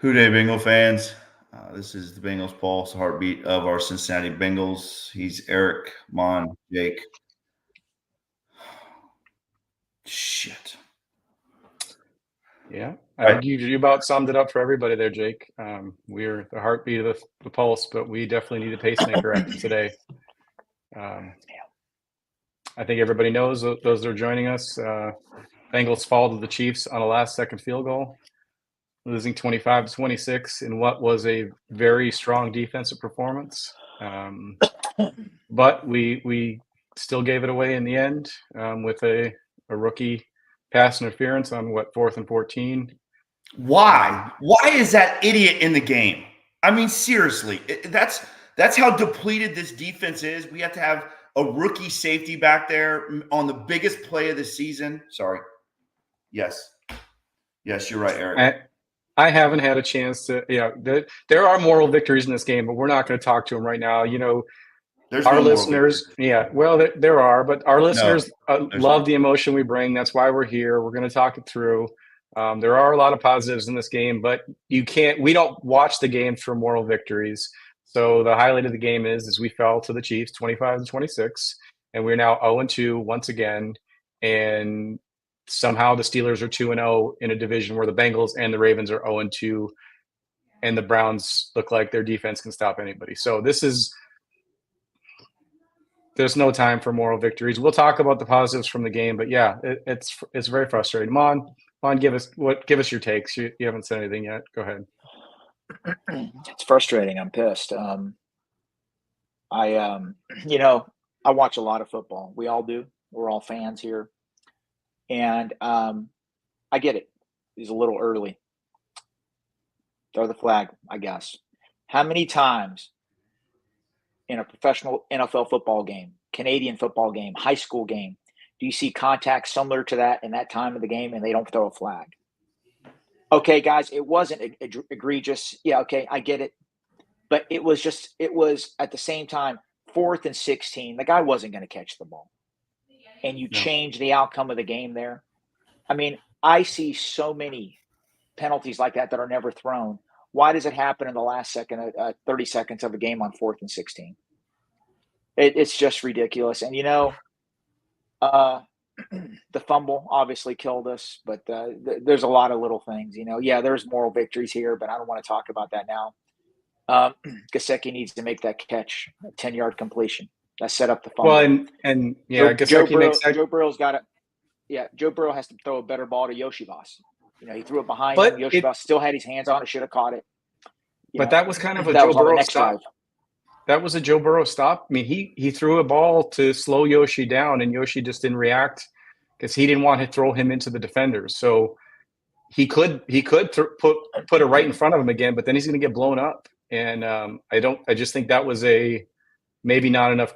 Houday Bengal fans. This is the Bengals Pulse, the heartbeat of our Cincinnati Bengals. He's Eric, Mon, Jake. Shit. Yeah, I think you about summed it up for everybody there, Jake. We're the heartbeat of the Pulse, but we definitely need a pacemaker after today. I think everybody knows, those that are joining us, Bengals fall to the Chiefs on a last-second field goal, losing 25-26 in what was a very strong defensive performance. But we still gave it away in the end with a rookie pass interference on 4th and 14. Why? Why is that idiot in the game? I mean, seriously, that's how depleted this defense is. We have to have a rookie safety back there on the biggest play of the season. Sorry. Yes, you're right, Eric. I haven't had a chance to. Yeah, there are moral victories in this game, but we're not going to talk to them right now. You know, our listeners. Yeah, well, there are, but our listeners love the emotion we bring. That's why we're here. We're going to talk it through. There are a lot of positives in this game, but we don't watch the games for moral victories. So the highlight of the game is we fell to the Chiefs 25-26, and we're now 0-2 once again. And somehow the Steelers are 2-0 in a division where the Bengals and the Ravens are 0-2, and the Browns look like their defense can stop anybody. So there's no time for moral victories. We'll talk about the positives from the game, but yeah, it's very frustrating. Mon, give us your takes. You haven't said anything yet. Go ahead. It's frustrating. I'm pissed. I watch a lot of football. We all do. We're all fans here. And I get it. He's a little early. Throw the flag, I guess. How many times in a professional NFL football game, Canadian football game, high school game, do you see contact similar to that in that time of the game and they don't throw a flag? Okay, guys, it wasn't egregious. Yeah, okay, I get it. But it was at the same time, 4th and 16. The guy wasn't going to catch the ball. And you change the outcome of the game there. I mean, I see so many penalties like that are never thrown. Why does it happen in the last 30 seconds of a game on 4th and 16? It's just ridiculous. And, the fumble obviously killed us, but there's a lot of little things, Yeah, there's moral victories here, but I don't want to talk about that now. Gesicki needs to make that catch, a 10-yard completion. That set up the fumble. Well, and yeah, Joe Burrow's got it. Yeah, Joe Burrow has to throw a better ball to Yoshibas. He threw it behind him. Yoshibas still had his hands on it, should have caught it. But that was kind of a Joe Burrow stop. That was a Joe Burrow stop. I mean, he threw a ball to slow Yoshi down, and Yoshi just didn't react because he didn't want to throw him into the defenders. So he could put it right in front of him again, but then he's going to get blown up. And I just think that was maybe not enough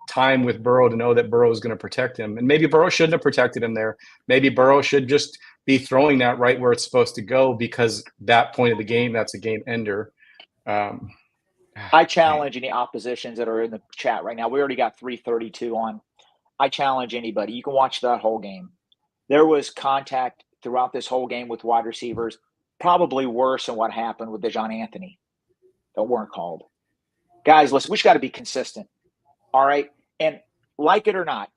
time with Burrow to know that Burrow is going to protect him. And maybe Burrow shouldn't have protected him there. Maybe Burrow should just be throwing that right where it's supposed to go, because that point of the game, that's a game ender. I challenge any oppositions that are in the chat right now. We already got 332 on. I challenge anybody. You can watch that whole game. There was contact throughout this whole game with wide receivers, probably worse than what happened with DeJohn Anthony that weren't called. Guys, listen, we just got to be consistent. All right? And like it or not,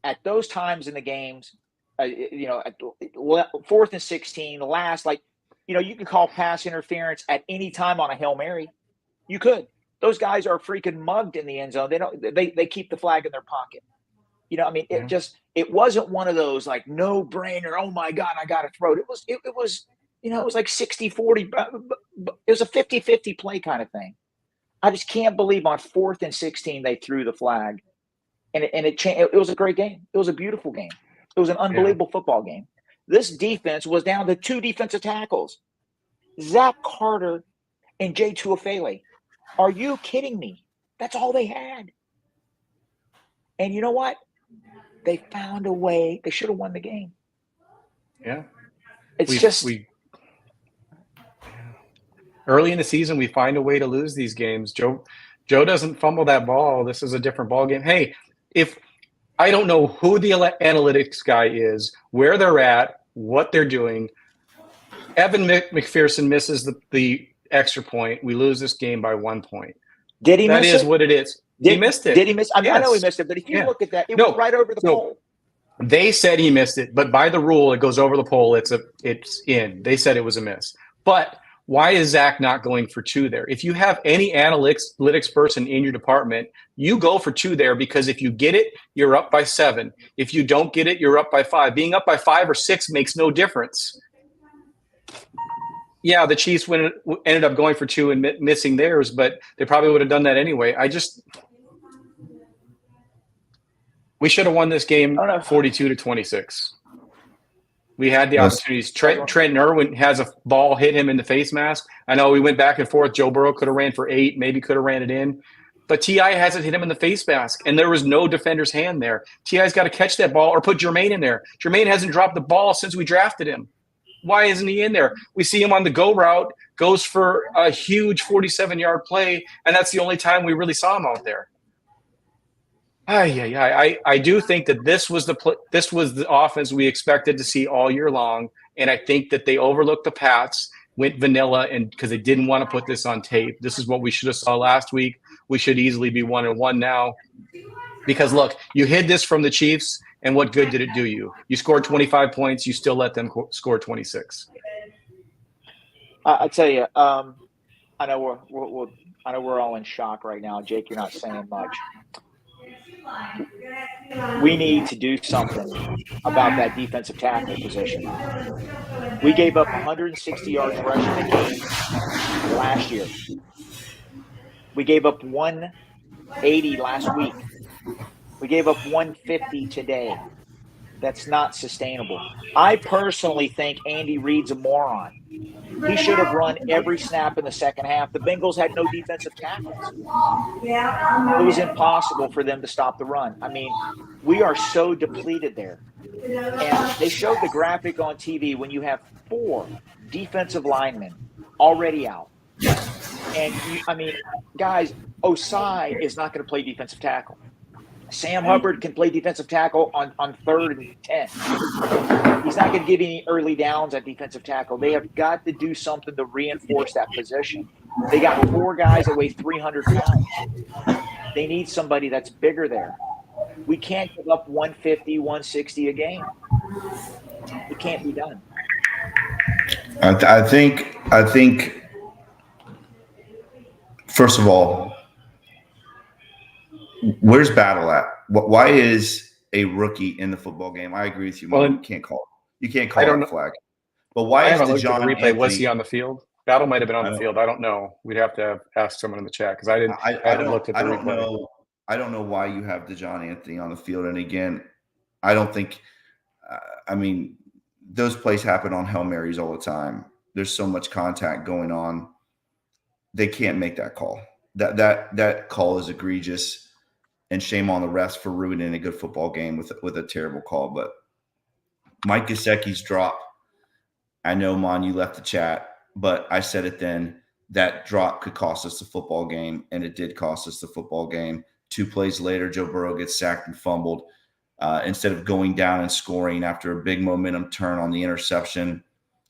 at those times in the games, at 4th and 16, last, you can call pass interference at any time on a Hail Mary. You could. Those guys are freaking mugged in the end zone. They keep the flag in their pocket. It wasn't one of those no brainer. Oh my God, I got to throw it. It was like 60-40. It was a 50-50 play kind of thing. I just can't believe on 4th and 16 they threw the flag, and it was a great game. It was a beautiful game. It was an unbelievable football game. This defense was down to 2 defensive tackles, Zach Carter and Jay Tuafele. Are you kidding me? That's all they had. And you know what? They found a way. They should have won the game. Yeah. Early in the season, we find a way to lose these games. Joe doesn't fumble that ball. This is a different ball game. Hey, if I don't know who the analytics guy is, where they're at, what they're doing, Evan McPherson misses the extra point. We lose this game by 1 point. Did he That miss is it? what it is. He missed it. Did he miss? I mean, yes. I know he missed it, but if you look at that, it went right over the pole. They said he missed it, but by the rule, it goes over the pole. It's in. They said it was a miss. But why is Zach not going for 2 there? If you have any analytics person in your department, you go for 2 there, because if you get it, you're up by 7. If you don't get it, you're up by 5. Being up by 5 or 6 makes no difference. Yeah, the Chiefs ended up going for 2 and missing theirs, but they probably would have done that anyway. We should have won this game 42-26. We had the opportunities. Trent Irwin has a ball hit him in the face mask. I know we went back and forth. Joe Burrow could have ran for 8, maybe could have ran it in. But T.I. hasn't hit him in the face mask, and there was no defender's hand there. T.I.'s got to catch that ball or put Jermaine in there. Jermaine hasn't dropped the ball since we drafted him. Why isn't he in there? We see him on the go route, goes for a huge 47-yard play, and that's the only time we really saw him out there. I do think that this was the offense we expected to see all year long, and I think that they overlooked the Pats, went vanilla, and because they didn't want to put this on tape. This is what we should have saw last week. We should easily be 1-1 now, because look, you hid this from the Chiefs, and what good did it do you? You scored 25 points. You still let them score 26. I tell you, I know we're all in shock right now. Jake, you're not saying much. We need to do something about that defensive tackle position. We gave up 160 yards rushing a game last year. We gave up 180 last week. We gave up 150 today. That's not sustainable. I personally think Andy Reid's a moron. He should have run every snap in the second half. The Bengals had no defensive tackles. It was impossible for them to stop the run. I mean, we are so depleted there. And they showed the graphic on TV when you have 4 defensive linemen already out. And, guys, Osai is not going to play defensive tackle. Sam Hubbard can play defensive tackle on 3rd and 10. He's not going to give any early downs at defensive tackle. They have got to do something to reinforce that position. They got 4 guys that weigh 300 pounds. They need somebody that's bigger there. We can't give up 150, 160 a game. It can't be done. I think, first of all, where's Battle at? Why is a rookie in the football game? I agree with you. Well, you can't call it. You can't call it a flag. But why is DeJohn Anthony? Was he on the field? Battle might have been on the field. I don't know. We'd have to ask someone in the chat, because I haven't looked at the replay. I don't know why you have DeJohn Anthony on the field. And again, I don't think those plays happen on Hail Marys all the time. There's so much contact going on. They can't make that call. That call is egregious. And shame on the refs for ruining a good football game with a terrible call. But Mike Gesicki's drop, I know, Mon, you left the chat, but I said it then, that drop could cost us the football game, and it did cost us the football game. 2 plays later, Joe Burrow gets sacked and fumbled. Instead of going down and scoring after a big momentum turn on the interception,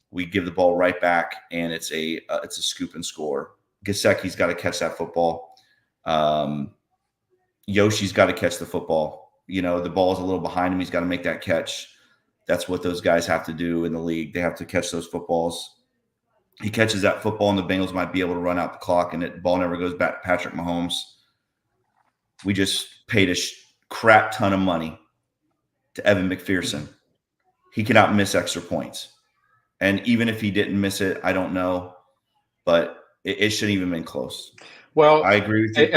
we give the ball right back, and it's a scoop and score. Gesicki's got to catch that football. Yoshi's got to catch the football. The ball's a little behind him. He's got to make that catch. That's what those guys have to do in the league. They have to catch those footballs. He catches that football, and the Bengals might be able to run out the clock, and the ball never goes back to Patrick Mahomes. We just paid a crap ton of money to Evan McPherson. He cannot miss extra points. And even if he didn't miss it, I don't know. But it shouldn't even been close. Well, I agree with you. You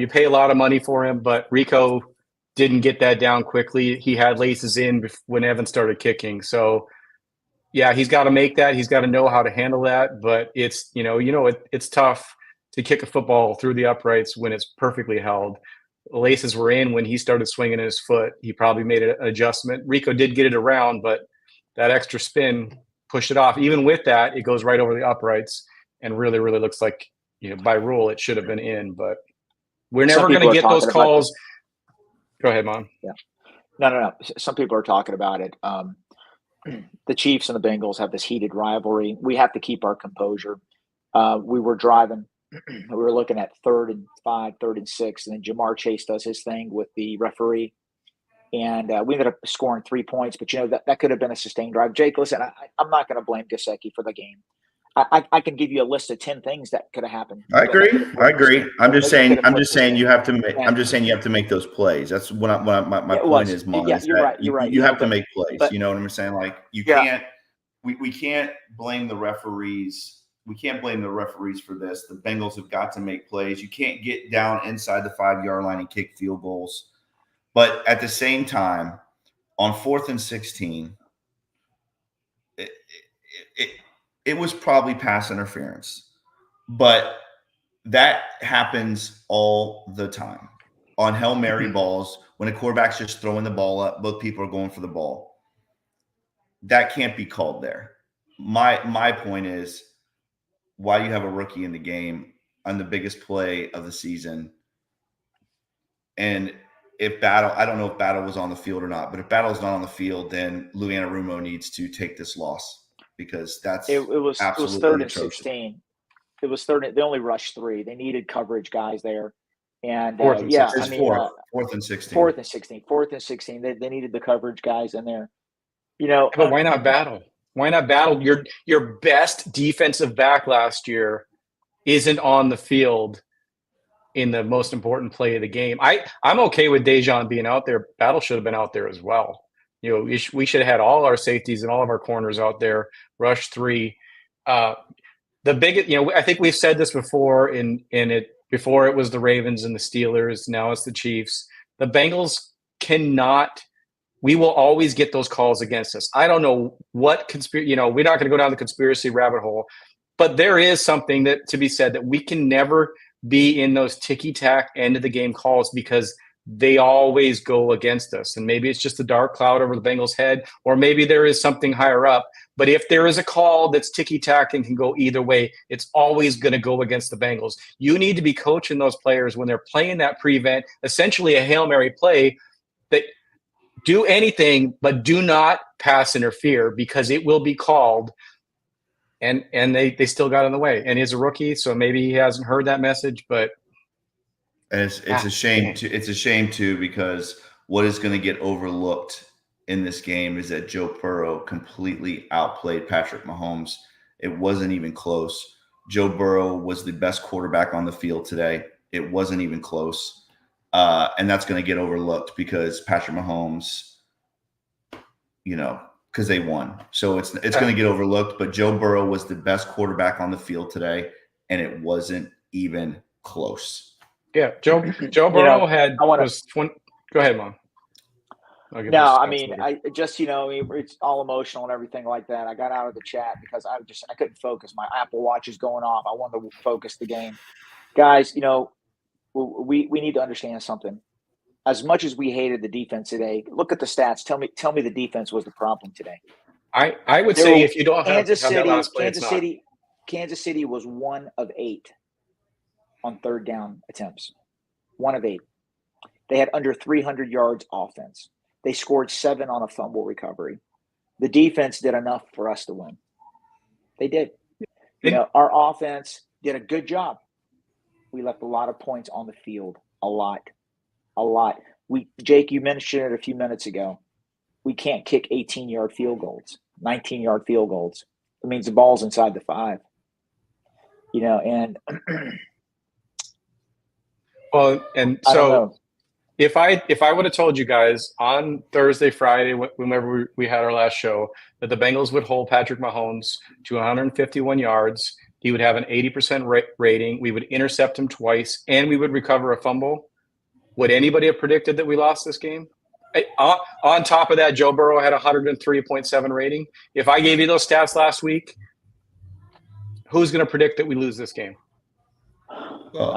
pay a lot of money for him, but Rico didn't get that down quickly. He had laces in when Evan started kicking. So, yeah, he's got to make that. He's got to know how to handle that. But it's it's tough to kick a football through the uprights when it's perfectly held. The laces were in when he started swinging his foot. He probably made an adjustment. Rico did get it around, but that extra spin pushed it off. Even with that, it goes right over the uprights and really, really looks like, by rule, it should have been in. But we're never going to get those calls. Go ahead, Mom. Yeah. No. Some people are talking about it. the Chiefs and the Bengals have this heated rivalry. We have to keep our composure. We were driving. We were looking at 3rd and 5, 3rd and 6, and then Jamar Chase does his thing with the referee. And we ended up scoring 3 points. But, that could have been a sustained drive. Jake, listen, I'm not going to blame Gesicki for the game. I can give you a list of 10 things that could have happened. I agree. I'm just saying you have to make. I'm just saying you have to make those plays. That's what my point is, Mon. Yeah, you're right. You're right. You have to make plays. You know what I'm saying? Like you can't. We can't blame the referees. We can't blame the referees for this. The Bengals have got to make plays. You can't get down inside the 5-yard line and kick field goals. But at the same time, on 4th and 16, it was probably pass interference. But that happens all the time. On Hail Mary balls, when a quarterback's just throwing the ball up, both people are going for the ball. That can't be called there. My point is, why do you have a rookie in the game on the biggest play of the season? And if Battle, I don't know if Battle was on the field or not, but if Battle's not on the field, then Lou Anarumo needs to take this loss because that's it was 3rd and 16. It was 3rd. They only rushed 3. They needed coverage guys there. And 4th and 16. 4th and 16. 4th and 16. 4th and 16. They needed the coverage guys in there. But why not Battle? Why not Battle? Your best defensive back last year isn't on the field in the most important play of the game. I'm okay with Dejon being out there. Battle should have been out there as well. We should have had all our safeties and all of our corners out there. Rush 3. The biggest, I think we've said this before before it was the Ravens and the Steelers. Now it's the Chiefs. The Bengals cannot. We will always get those calls against us. I don't know what conspiracy. We're not going to go down the conspiracy rabbit hole, but there is something that to be said that we can never be in those ticky-tack end of the game calls because they always go against us. And maybe it's just a dark cloud over the Bengals' head, or maybe there is something higher up. But if there is a call that's ticky-tack and can go either way, it's always going to go against the Bengals. You need to be coaching those players when they're playing that prevent, essentially a Hail Mary play, that do anything but do not pass interfere because it will be called. And they still got in the way. And he's a rookie, so maybe he hasn't heard that message, but and it's a shame too. It's a shame too because what is going to get overlooked in this game is that Joe Burrow completely outplayed Patrick Mahomes. It wasn't even close. Joe Burrow was the best quarterback on the field today. It wasn't even close. And that's going to get overlooked because Patrick Mahomes, because they won. So it's going to get overlooked. But Joe Burrow was the best quarterback on the field today, and it wasn't even close. Yeah, Joe Burrow was 20. Go ahead, Mom. No, I mean, it's all emotional and everything like that. I got out of the chat because I couldn't focus. My Apple Watch is going off. I wanted to focus the game. Guys, we need to understand something. As much as we hated the defense today, look at the stats. Tell me the defense was the problem today. I would say if you don't have that last play, Kansas City was 1 of 8 on 3rd down attempts. 1 of 8. They had under 300 yards offense. They scored 7 on a fumble recovery. The defense did enough for us to win. They did. Our offense did a good job. We left a lot of points on the field. A lot. Jake, you mentioned it a few minutes ago. We can't kick 18-yard field goals, 19-yard field goals. It means the ball's inside the 5. And well, and so if I would have told you guys on Thursday, Friday, whenever we had our last show, that the Bengals would hold Patrick Mahomes to 151 yards, he would have an 80% rating, we would intercept him twice, and we would recover a fumble, would anybody have predicted that we lost this game? On top of that, Joe Burrow had a 103.7 rating. If I gave you those stats last week, who's going to predict that we lose this game? Well,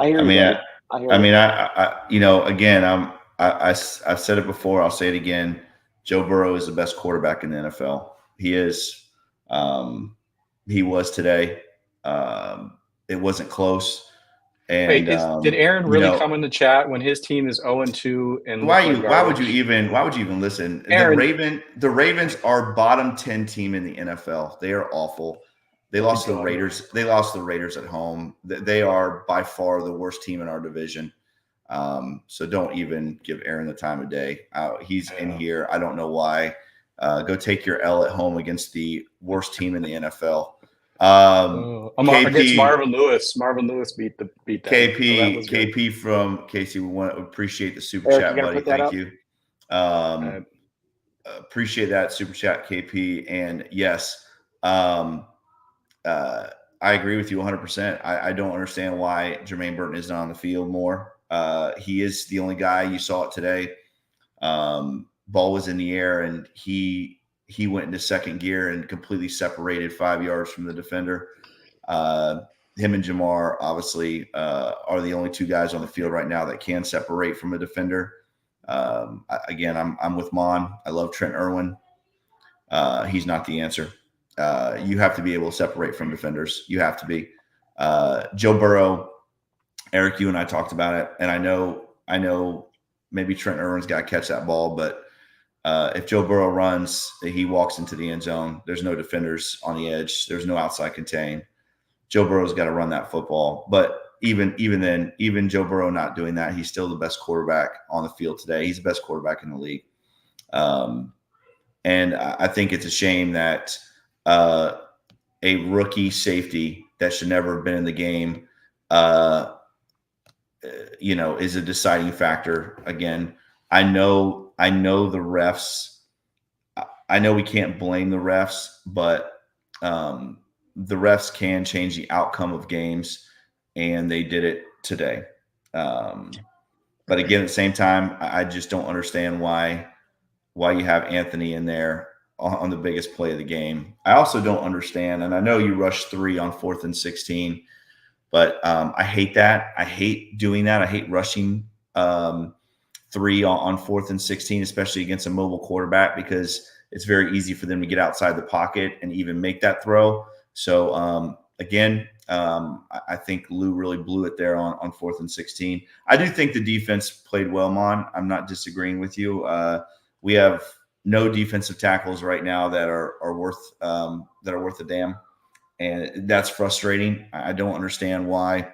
I've said it before. I'll say it again. Joe Burrow is the best quarterback in the NFL. He is. He was today. It wasn't close. And wait, did Aaron really come in the chat when his team is 0-2 and why would you even listen? Aaron, The Ravens are bottom 10 team in the NFL. They are awful. They lost the Raiders. They lost the Raiders at home. They are by far the worst team in our division. So don't even give Aaron the time of day. He's in here. I don't know why. Go take your L at home against the worst team in the NFL. Against Marvin Lewis. Marvin Lewis beat them. KP from Casey. We want to appreciate the super chat, buddy. Thank you. Appreciate that super chat, KP. And yes, I agree with you 100%. I don't understand why Jermaine Burton is not on the field more. He is the only guy. You saw it today. Ball was in the air, and he went into second gear and completely separated 5 yards from the defender. Him and Jamar obviously are the only two guys on the field right now that can separate from a defender. Again, I'm with Mon. I love Trent Irwin. He's not the answer. You have to be able to separate from defenders. You have to be. Joe Burrow, Eric, you and I talked about it, and I know maybe Trent Irwin's got to catch that ball, but if Joe Burrow runs, he walks into the end zone. There's no defenders on the edge. There's no outside contain. Joe Burrow's got to run that football. But even then, even Joe Burrow not doing that, he's still the best quarterback on the field today. He's the best quarterback in the league. And I think it's a shame that a rookie safety that should never have been in the game, is a deciding factor. Again, I know the refs. I know we can't blame the refs, but the refs can change the outcome of games, and they did it today. But again, at the same time, I just don't understand why you have Anthony in there on the biggest play of the game. I also don't understand, and I know you rushed 3 on 4th and 16, but I hate that. I hate doing that. I hate rushing 3 on 4th and 16, especially against a mobile quarterback, because it's very easy for them to get outside the pocket and even make that throw. So again, I think Lou really blew it there on 4th and 16. I do think the defense played well, Mon. I'm not disagreeing with you. We have no defensive tackles right now that are worth a damn, and that's frustrating. I don't understand why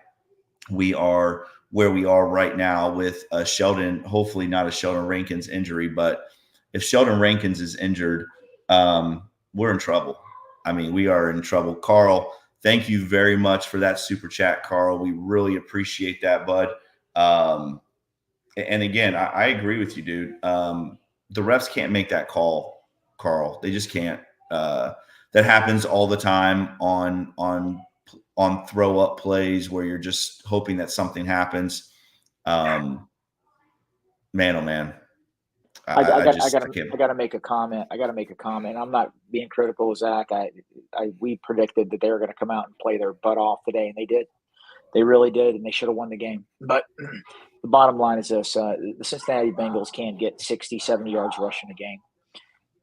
we are where we are right now with Sheldon. Hopefully, not a Sheldon Rankins injury, but if Sheldon Rankins is injured, we're in trouble. I mean, we are in trouble. Carl, thank you very much for that super chat, Carl. We really appreciate that, bud. And again, I agree with you, dude. The refs can't make that call, Carl. They just can't. That happens all the time on throw up plays where you're just hoping that something happens. Man, oh man. I got to make a comment. I'm not being critical of Zach. We predicted that they were going to come out and play their butt off today, and they did. They really did, and they should have won the game. But the bottom line is this. The Cincinnati Bengals can't get 60, 70 yards rushing a game.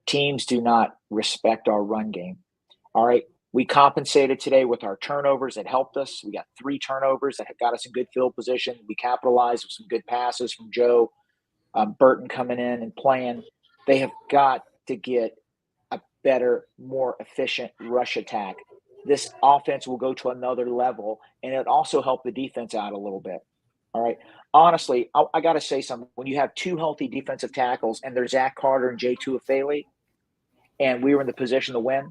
Teams do not respect our run game. All right? We compensated today with our turnovers that helped us. We got 3 turnovers that got us in good field position. We capitalized with some good passes from Joe. Burton coming in and playing. They have got to get a better, more efficient rush attack. This offense will go to another level, and it also help the defense out a little bit. All right. Honestly, I got to say something. When you have 2 healthy defensive tackles, and there's Zach Carter and J2 Afele, and we were in the position to win,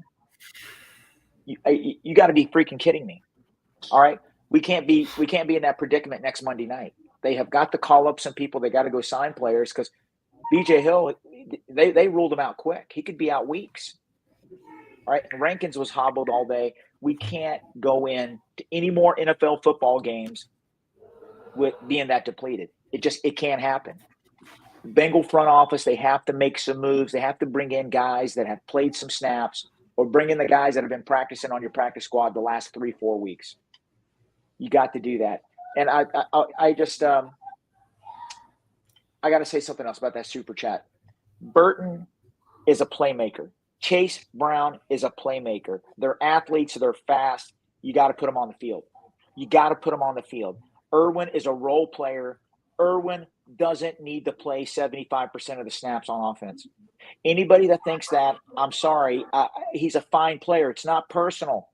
you got to be freaking kidding me. All right. We can't be in that predicament next Monday night. They have got to call up some people. They got to go sign players because BJ Hill, they ruled him out quick. He could be out weeks. All right. And Rankins was hobbled all day. We can't go in to any more NFL football games with being that depleted. It can't happen. Bengal front office, they have to make some moves. They have to bring in guys that have played some snaps, or bring in the guys that have been practicing on your practice squad the last 3-4 weeks. You got to do that. And I got to say something else about that super chat. Burton is a playmaker. Chase Brown is a playmaker. They're athletes. They're fast. You got to put them on the field. Irwin is a role player. Irwin doesn't need to play 75% of the snaps on offense. Anybody that thinks that, I'm sorry, he's a fine player. It's not personal.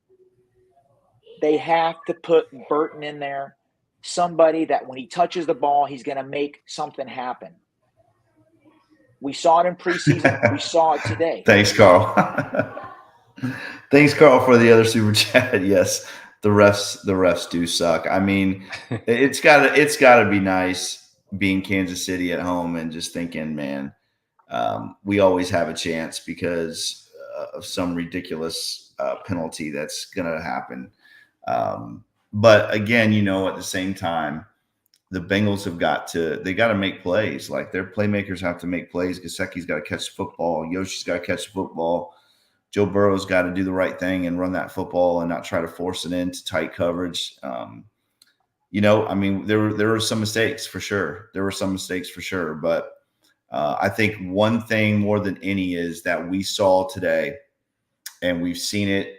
They have to put Burton in there, somebody that when he touches the ball, he's going to make something happen. We saw it in preseason. We saw it today. Thanks, Carl. Thanks, Carl, for the other super chat. Yes, the refs do suck. I mean, it's gotta be nice being Kansas City at home and just thinking, man, we always have a chance because of some ridiculous penalty that's gonna happen. But again, at the same time, the Bengals got to make plays. Like their playmakers have to make plays. Gesicki's got to catch the football. Yoshi's got to catch the football. Joe Burrow's got to do the right thing and run that football and not try to force it into tight coverage. I mean, there were some mistakes for sure. But I think one thing more than any is that we saw today, and we've seen it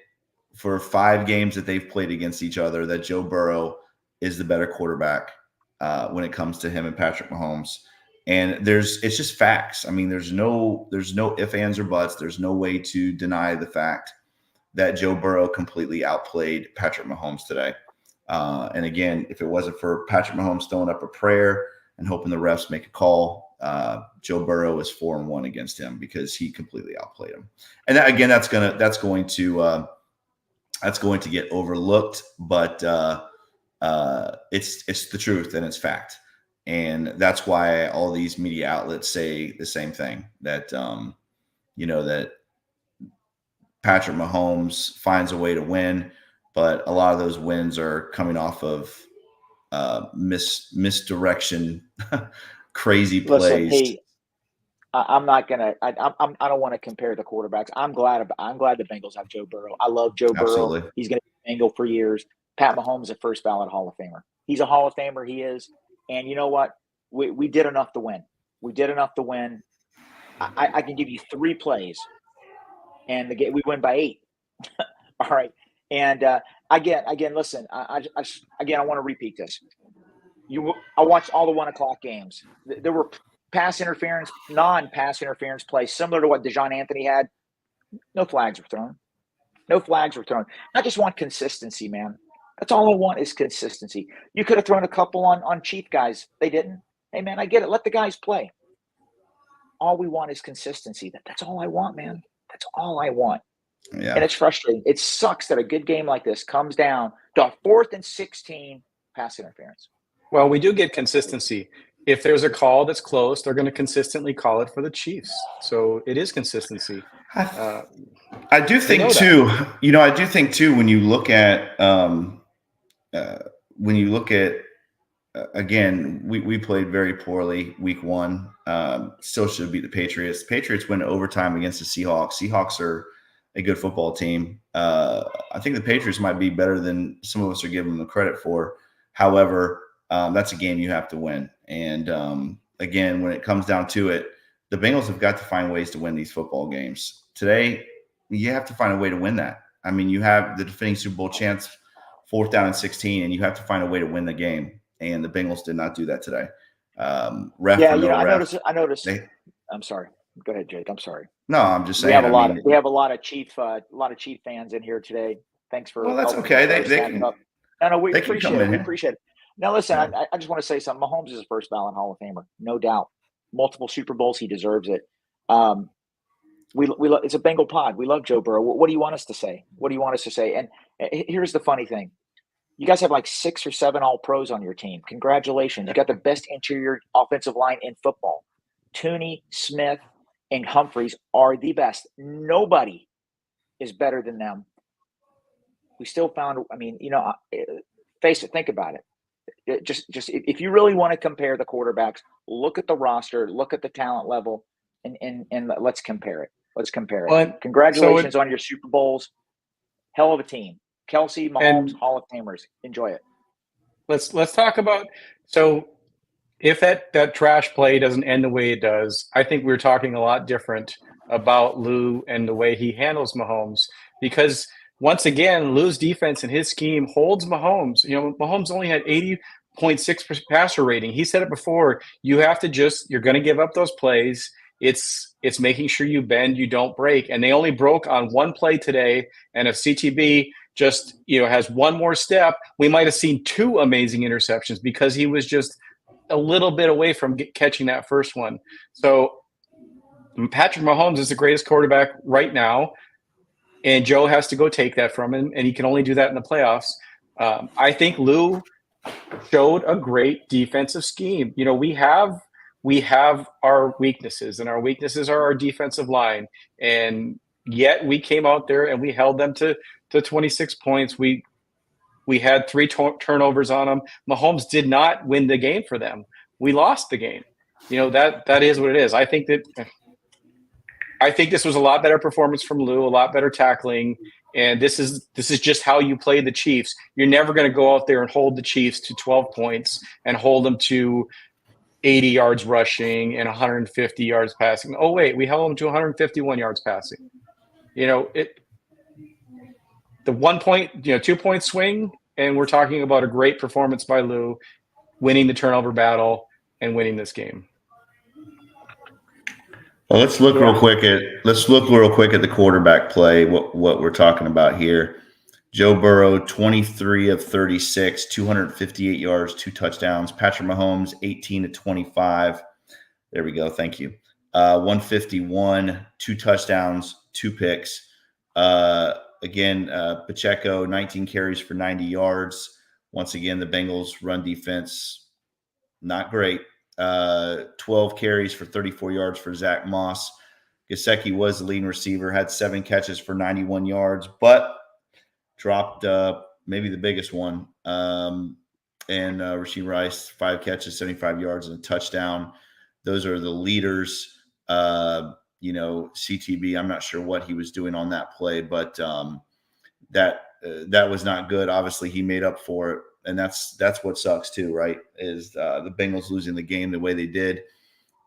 for 5 games that they've played against each other, that Joe Burrow is the better quarterback when it comes to him and Patrick Mahomes. And it's just facts. I mean, there's no ifs, ands, or buts. There's no way to deny the fact that Joe Burrow completely outplayed Patrick Mahomes today. And again, if it wasn't for Patrick Mahomes throwing up a prayer and hoping the refs make a call, Joe Burrow is 4-1 against him because he completely outplayed him. And that, again, that's going to get overlooked, but it's the truth and it's fact. And that's why all these media outlets say the same thing, that that Patrick Mahomes finds a way to win, but a lot of those wins are coming off of misdirection, crazy plays. Listen, hey, I'm not gonna. I don't want to compare the quarterbacks. I'm glad the Bengals have Joe Burrow. I love Joe Absolutely. Burrow. He's going to be Bengal for years. Pat Mahomes is a first ballot Hall of Famer. He's a Hall of Famer. He is. And you know what? We did enough to win. I can give you 3 plays, and we win by 8. All right. And again, listen. I want to repeat this. I watched all the 1:00 games. There were non-pass interference plays similar to what DeJohn Anthony had. No flags were thrown. I just want consistency, man. That's all I want is consistency. You could have thrown a couple on Chief guys. They didn't. Hey, man, I get it. Let the guys play. All we want is consistency. That's all I want, man. That's all I want. Yeah. And it's frustrating. It sucks that a good game like this comes down to a 4th and 16 pass interference. Well, we do get consistency. If there's a call that's close, they're going to consistently call it for the Chiefs. So it is consistency. I do think too. I do think too when you look at again, we played very poorly week 1. Still should have beat the Patriots. The Patriots went to overtime against the Seahawks. Seahawks are a good football team. I think the Patriots might be better than some of us are giving them credit for. However, that's a game you have to win. And again, when it comes down to it, the Bengals have got to find ways to win these football games. Today, you have to find a way to win that. I mean, you have the defending Super Bowl champs, 4th down and 16, and you have to find a way to win the game. And the Bengals did not do that today. I noticed. I'm sorry. Go ahead, Jake. I'm sorry. No, I'm just saying. We have a lot of Chief fans in here today. Thanks for. Well, that's okay. They can. Up. No, we appreciate it. We appreciate it. Now, listen. Yeah. I just want to say something. Mahomes is a first ballot Hall of Famer, no doubt. Multiple Super Bowls, he deserves it. It's a Bengal pod. We love Joe Burrow. What do you want us to say? And here's the funny thing. You guys have like 6 or 7 All-Pros on your team. Congratulations. You got the best interior offensive line in football. Tooney, Smith, and Humphreys are the best. Nobody is better than them. We still found, face it, think about it. Just if you really want to compare the quarterbacks, look at the roster, look at the talent level, and let's compare it. Well, congratulations on your Super Bowls. Hell of a team. Kelsey, Mahomes, Hall of Famers. Enjoy it. Let's talk about, so if that trash play doesn't end the way it does, I think we're talking a lot different about Lou and the way he handles Mahomes, because once again, Lou's defense and his scheme holds Mahomes. Mahomes only had 80 0.6 passer rating. He said it before. You have to you're going to give up those plays. It's making sure you bend, you don't break. And they only broke on one play today. And if CTB just, has one more step, we might have seen 2 amazing interceptions because he was just a little bit away from catching that first one. So Patrick Mahomes is the greatest quarterback right now. And Joe has to go take that from him. And he can only do that in the playoffs. I think Lou showed a great defensive scheme. We have our weaknesses, and our weaknesses are our defensive line. And yet we came out there and we held them to 26 points. We had 3 turnovers on them. Mahomes did not win the game for them. We lost the game. That is what it is. I think this was a lot better performance from Lou, a lot better tackling. And this is just how you play the Chiefs. You're never going to go out there and hold the Chiefs to 12 points and hold them to 80 yards rushing and 150 yards passing. Oh, wait, we held them to 151 yards passing. The 1 point, 2 point swing, and we're talking about a great performance by Lou, winning the turnover battle and winning this game. Well, let's look real quick at the quarterback play. What we're talking about here. Joe Burrow, 23 of 36, 258 yards, 2 touchdowns. Patrick Mahomes, 18 to 25. There we go. Thank you. 151, 2 touchdowns, 2 picks. Pacheco, 19 carries for 90 yards. Once again, the Bengals run defense, not great. 12 carries for 34 yards for Zach Moss. Gesicki was the leading receiver, had 7 catches for 91 yards, but dropped maybe the biggest one. And Rashee Rice, 5 catches, 75 yards, and a touchdown. Those are the leaders. CTB, I'm not sure what he was doing on that play, but that was not good. Obviously, he made up for it. And that's what sucks too, right? Is the Bengals losing the game the way they did.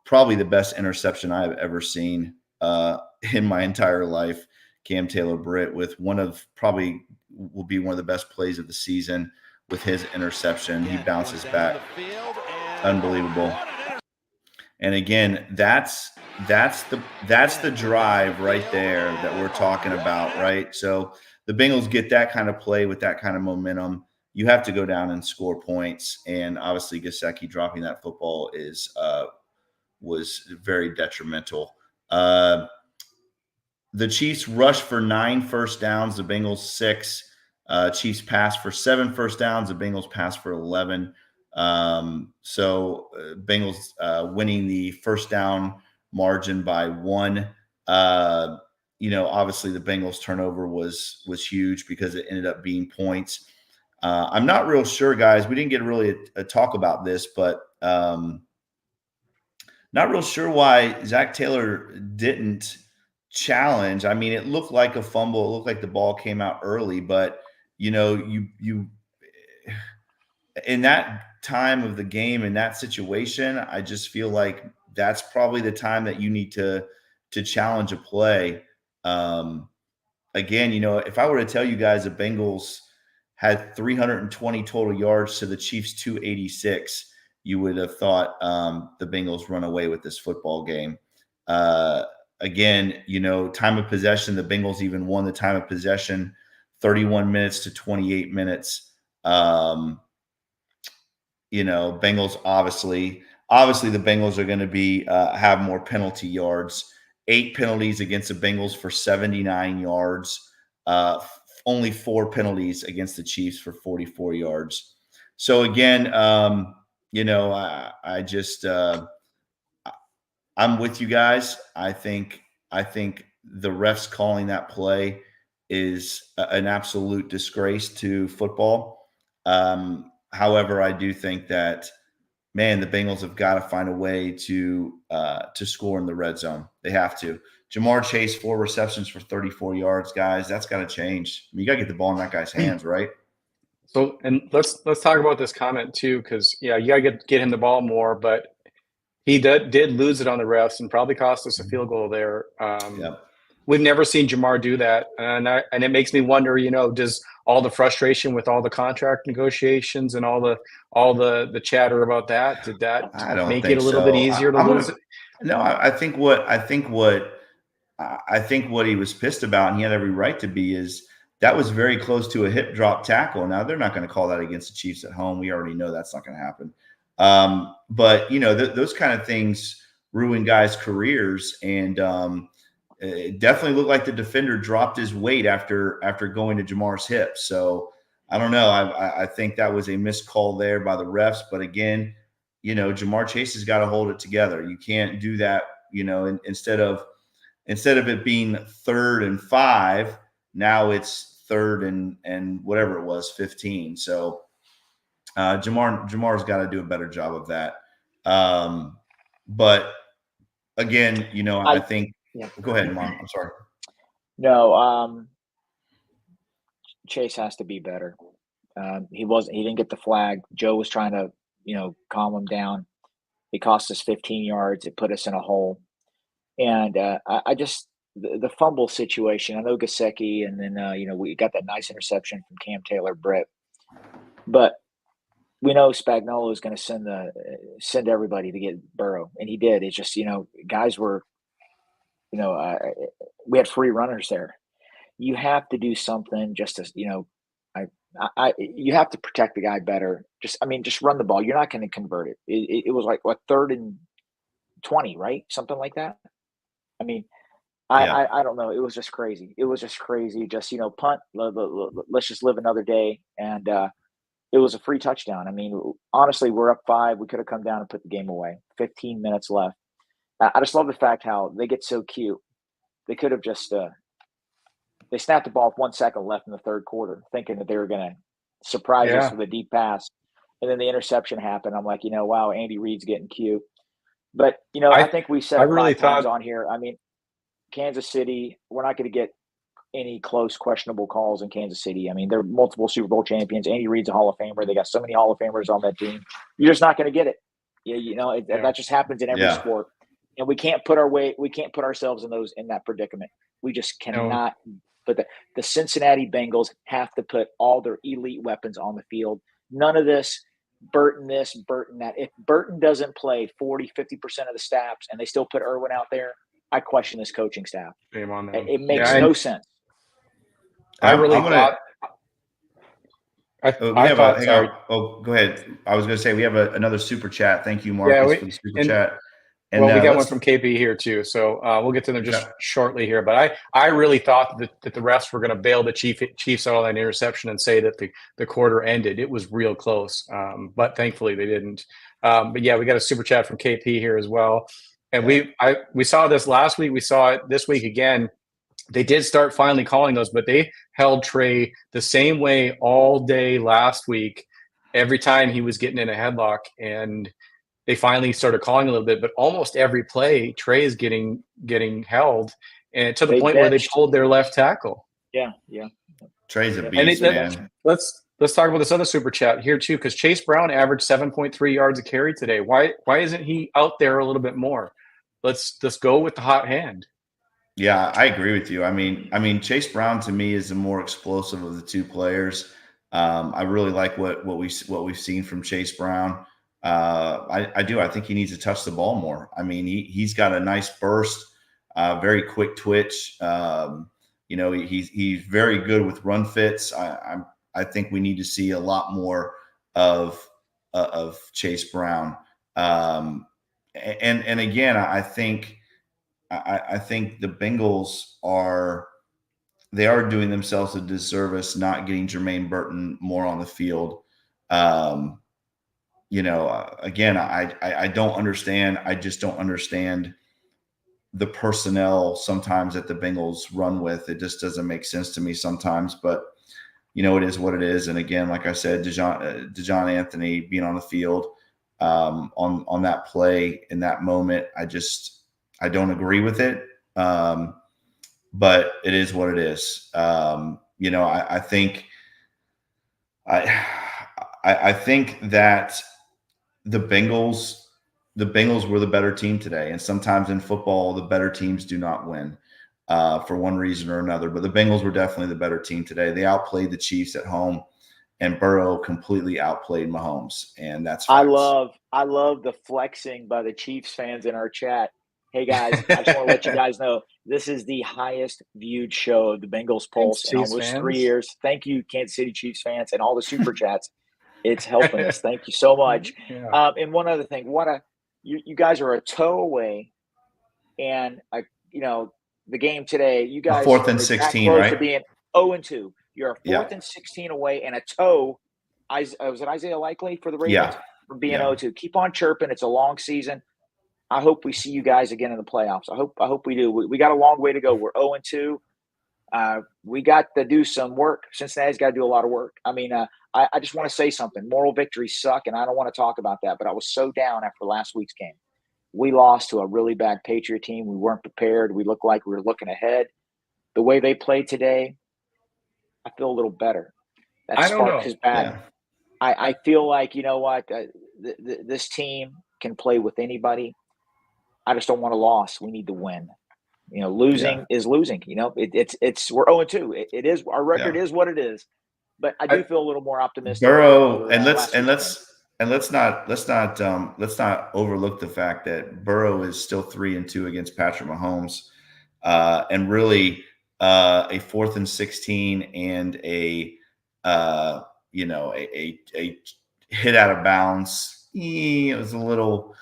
Probably the best interception I've ever seen in my entire life. Cam Taylor-Britt with probably will be one of the best plays of the season with his interception. He bounces back. Unbelievable. And again, that's the drive right there that we're talking about, right? So the Bengals get that kind of play with that kind of momentum. You have to go down and score points, and obviously Gesicki dropping that football was very detrimental. The Chiefs rushed for 9 first downs, the Bengals 6. Chiefs passed for 7 first downs, the Bengals passed for 11. Bengals winning the first down margin by 1. Obviously the Bengals turnover was huge because it ended up being points. I'm not real sure, guys. We didn't get really a talk about this, but not real sure why Zach Taylor didn't challenge. I mean, it looked like a fumble. It looked like the ball came out early, but you in that time of the game, in that situation, I just feel like that's probably the time that you need to challenge a play. Again, if I were to tell you guys the Bengals had 320 total yards to the Chiefs 286, you would have thought the Bengals run away with this football game. Again, time of possession, the Bengals even won the time of possession, 31 minutes to 28 minutes. Bengals obviously the Bengals are going to be have more penalty yards. 8 penalties against the Bengals for 79 yards. Only 4 penalties against the Chiefs for 44 yards. So again, I'm with you guys. I think the refs calling that play is an absolute disgrace to football. However, I do think that, man, the Bengals have got to find a way to score in the red zone. They have to. Jamar Chase, 4 receptions for 34 yards, guys. That's got to change. I mean, you got to get the ball in that guy's hands, right? So, and let's talk about this comment too, because you got to get him the ball more. But he did lose it on the refs and probably cost us a field goal there. we've never seen Jamar do that, and it makes me wonder. Does all the frustration with all the contract negotiations and all the chatter about that, did that I don't make it think a little bit so. easier to lose it? No, I think what he was pissed about, and he had every right to be, is that was very close to a hip drop tackle. Now they're not going to call that against the Chiefs at home. We already know that's not going to happen. But those kind of things ruin guys' careers, and it definitely looked like the defender dropped his weight after going to Jamar's hip. So I don't know. I think that was a missed call there by the refs. But again, Jamar Chase has got to hold it together. You can't do that. Instead of it being 3rd and 5, now it's 3rd and whatever it was, 15. So Jamar's got to do a better job of that. But again, I think. Yeah. Go ahead, Mom. I'm sorry. No, Chase has to be better. He didn't get the flag. Joe was trying to, calm him down. It cost us 15 yards. It put us in a hole. And I just the fumble situation. I know Gesicki, and then we got that nice interception from Cam Taylor-Britt, but we know Spagnuolo is going to send everybody to get Burrow, and he did. It's just guys were, we had free runners there. You have to do something just to you have to protect the guy better. Just run the ball. You're not going to convert it. It was like 3rd and 20, right? Something like that. I don't know. It was just crazy. Just, punt. Let's just live another day. And it was a free touchdown. Honestly, we're up 5. We could have come down and put the game away. 15 minutes left. I just love the fact how they get so cute. They could have just they snapped the ball with 1 second left in the 3rd quarter, thinking that they were going to surprise us with a deep pass. And then the interception happened. I'm like, wow, Andy Reid's getting cute. But, I think we said it 5 times on here. Kansas City, we're not going to get any close questionable calls in Kansas City. They're multiple Super Bowl champions. Andy Reid's a Hall of Famer. They got so many Hall of Famers on that team. You're just not going to get it. That just happens in every sport. And we can't put ourselves in that predicament. We just cannot. But the Cincinnati Bengals have to put all their elite weapons on the field. None of this Burton that. If Burton doesn't play 40, 50% of the snaps and they still put Irwin out there, I question this coaching staff. Shame on them. It makes no sense. I really thought. Hang on. Oh, go ahead. I was going to say we have another super chat. Thank you, Marcus, for the super chat. And, we got one from KP here too, so we'll get to them just shortly here. But I really thought that the refs were going to bail the Chiefs out on that interception and say that the quarter ended. It was real close, but thankfully they didn't. But yeah, we got a super chat from KP here as well. And we saw this last week. We saw it this week again. They did start finally calling those, but they held Trey the same way all day last week. Every time he was getting in a headlock, and they finally started calling a little bit. But almost every play, Trey is getting held, and to the point where they pulled their left tackle. Yeah. Trey's a beast, man. Let's talk about this other super chat here too, because Chase Brown averaged 7.3 yards a carry today. Why isn't he out there a little bit more? Let's go with the hot hand. Yeah, I agree with you. Chase Brown to me is the more explosive of the two players. I really like what we've seen from Chase Brown. I do. I think he needs to touch the ball more. He's got a nice burst, very quick twitch. He's very good with run fits. I think we need to see a lot more of Chase Brown. And again, I think the Bengals are doing themselves a disservice not getting Jermaine Burton more on the field. Again, I don't understand. I just don't understand the personnel sometimes that the Bengals run with. It just doesn't make sense to me sometimes, but it is what it is. And again, like I said, Dejon Anthony being on the field on that play in that moment, I don't agree with it. But it is what it is. I think that the Bengals were the better team today. And sometimes in football, the better teams do not win. for one reason or another. But the Bengals were definitely the better team today. They outplayed the Chiefs at home, and Burrow completely outplayed Mahomes, and that's facts. I love the flexing by the Chiefs fans in our chat. Hey guys, I just want to let you guys know this is the highest viewed show of the Bengals Pulse in almost 3 years. Thank you, Kansas City Chiefs fans, and all the super chats. It's helping us. Thank you so much. Yeah. And one other thing, you guys are a toe away, and the game today, you guys 4th and are 16, close right? to being 0-2. You're a 4th and 16 away, and a toe. Was it Isaiah Likely for the Ravens? From being 0-2. Keep on chirping. It's a long season. I hope we see you guys again in the playoffs. I hope we do. We got a long way to go. We're 0-2. We got to do some work. Cincinnati's got to do a lot of work. I mean, I just want to say something. Moral victories suck, and I don't want to talk about that, but I was so down after last week's game. We lost to a really bad Patriot team. We weren't prepared. We looked like we were looking ahead. The way they played today, I feel a little better. That spark is bad. Yeah. I feel like, you know what, this team can play with anybody. I just don't want a loss. We need to win. Losing is losing. It's we're 0-2. It is, our record is what it is. But I do feel a little more optimistic. Burrow, and let's not overlook the fact that Burrow is still 3-2 against Patrick Mahomes, and really a 4th and 16 and a hit out of bounds. It was a little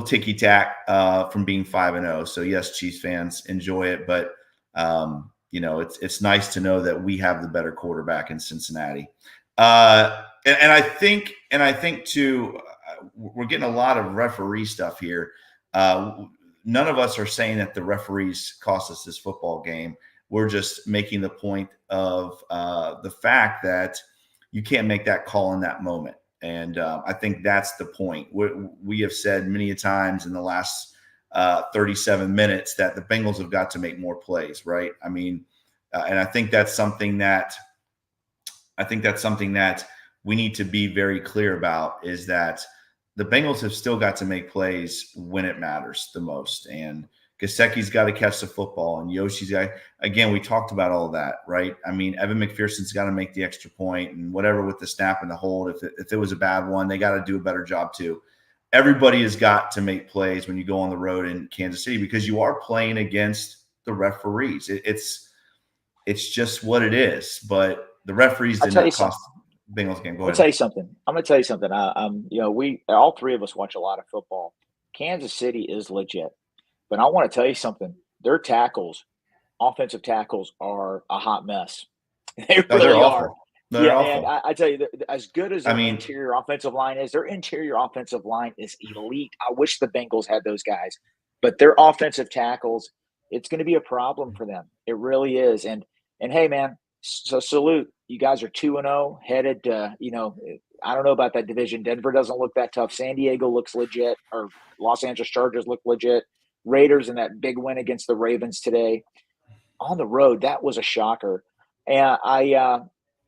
ticky tack from being 5-0. So yes, Chiefs fans, enjoy it, but it's nice to know that we have the better quarterback in Cincinnati. And I think too, we're getting a lot of referee stuff here. None of us are saying that the referees cost us this football game. We're just making the point of the fact that you can't make that call in that moment. And I think that's the point. We have said many a times in the last 37 minutes that the Bengals have got to make more plays, right? I mean, and I think that's something that we need to be very clear about, is that the Bengals have still got to make plays when it matters the most. And Gesicki's got to catch the football, and Yoshi's got, again, we talked about all that, right? I mean, Evan McPherson's got to make the extra point and whatever with the snap and the hold. If it was a bad one, they got to do a better job too. Everybody has got to make plays when you go on the road in Kansas City, because you are playing against the referees. It's just what it is. But the referees did not cost Bengals game. Go ahead. I'm going to tell you something. We all three of us watch a lot of football. Kansas City is legit. But I want to tell you something. Their tackles, offensive tackles, are a hot mess. They really are. They're awful. And I tell you, as good as their interior offensive line is, their interior offensive line is elite. I wish the Bengals had those guys. But their offensive tackles, it's going to be a problem for them. It really is. And hey, man, so salute. You guys are 2-0, headed to, I don't know about that division. Denver doesn't look that tough. San Diego looks legit, or Los Angeles Chargers look legit. Raiders in that big win against the Ravens today. On the road, that was a shocker. And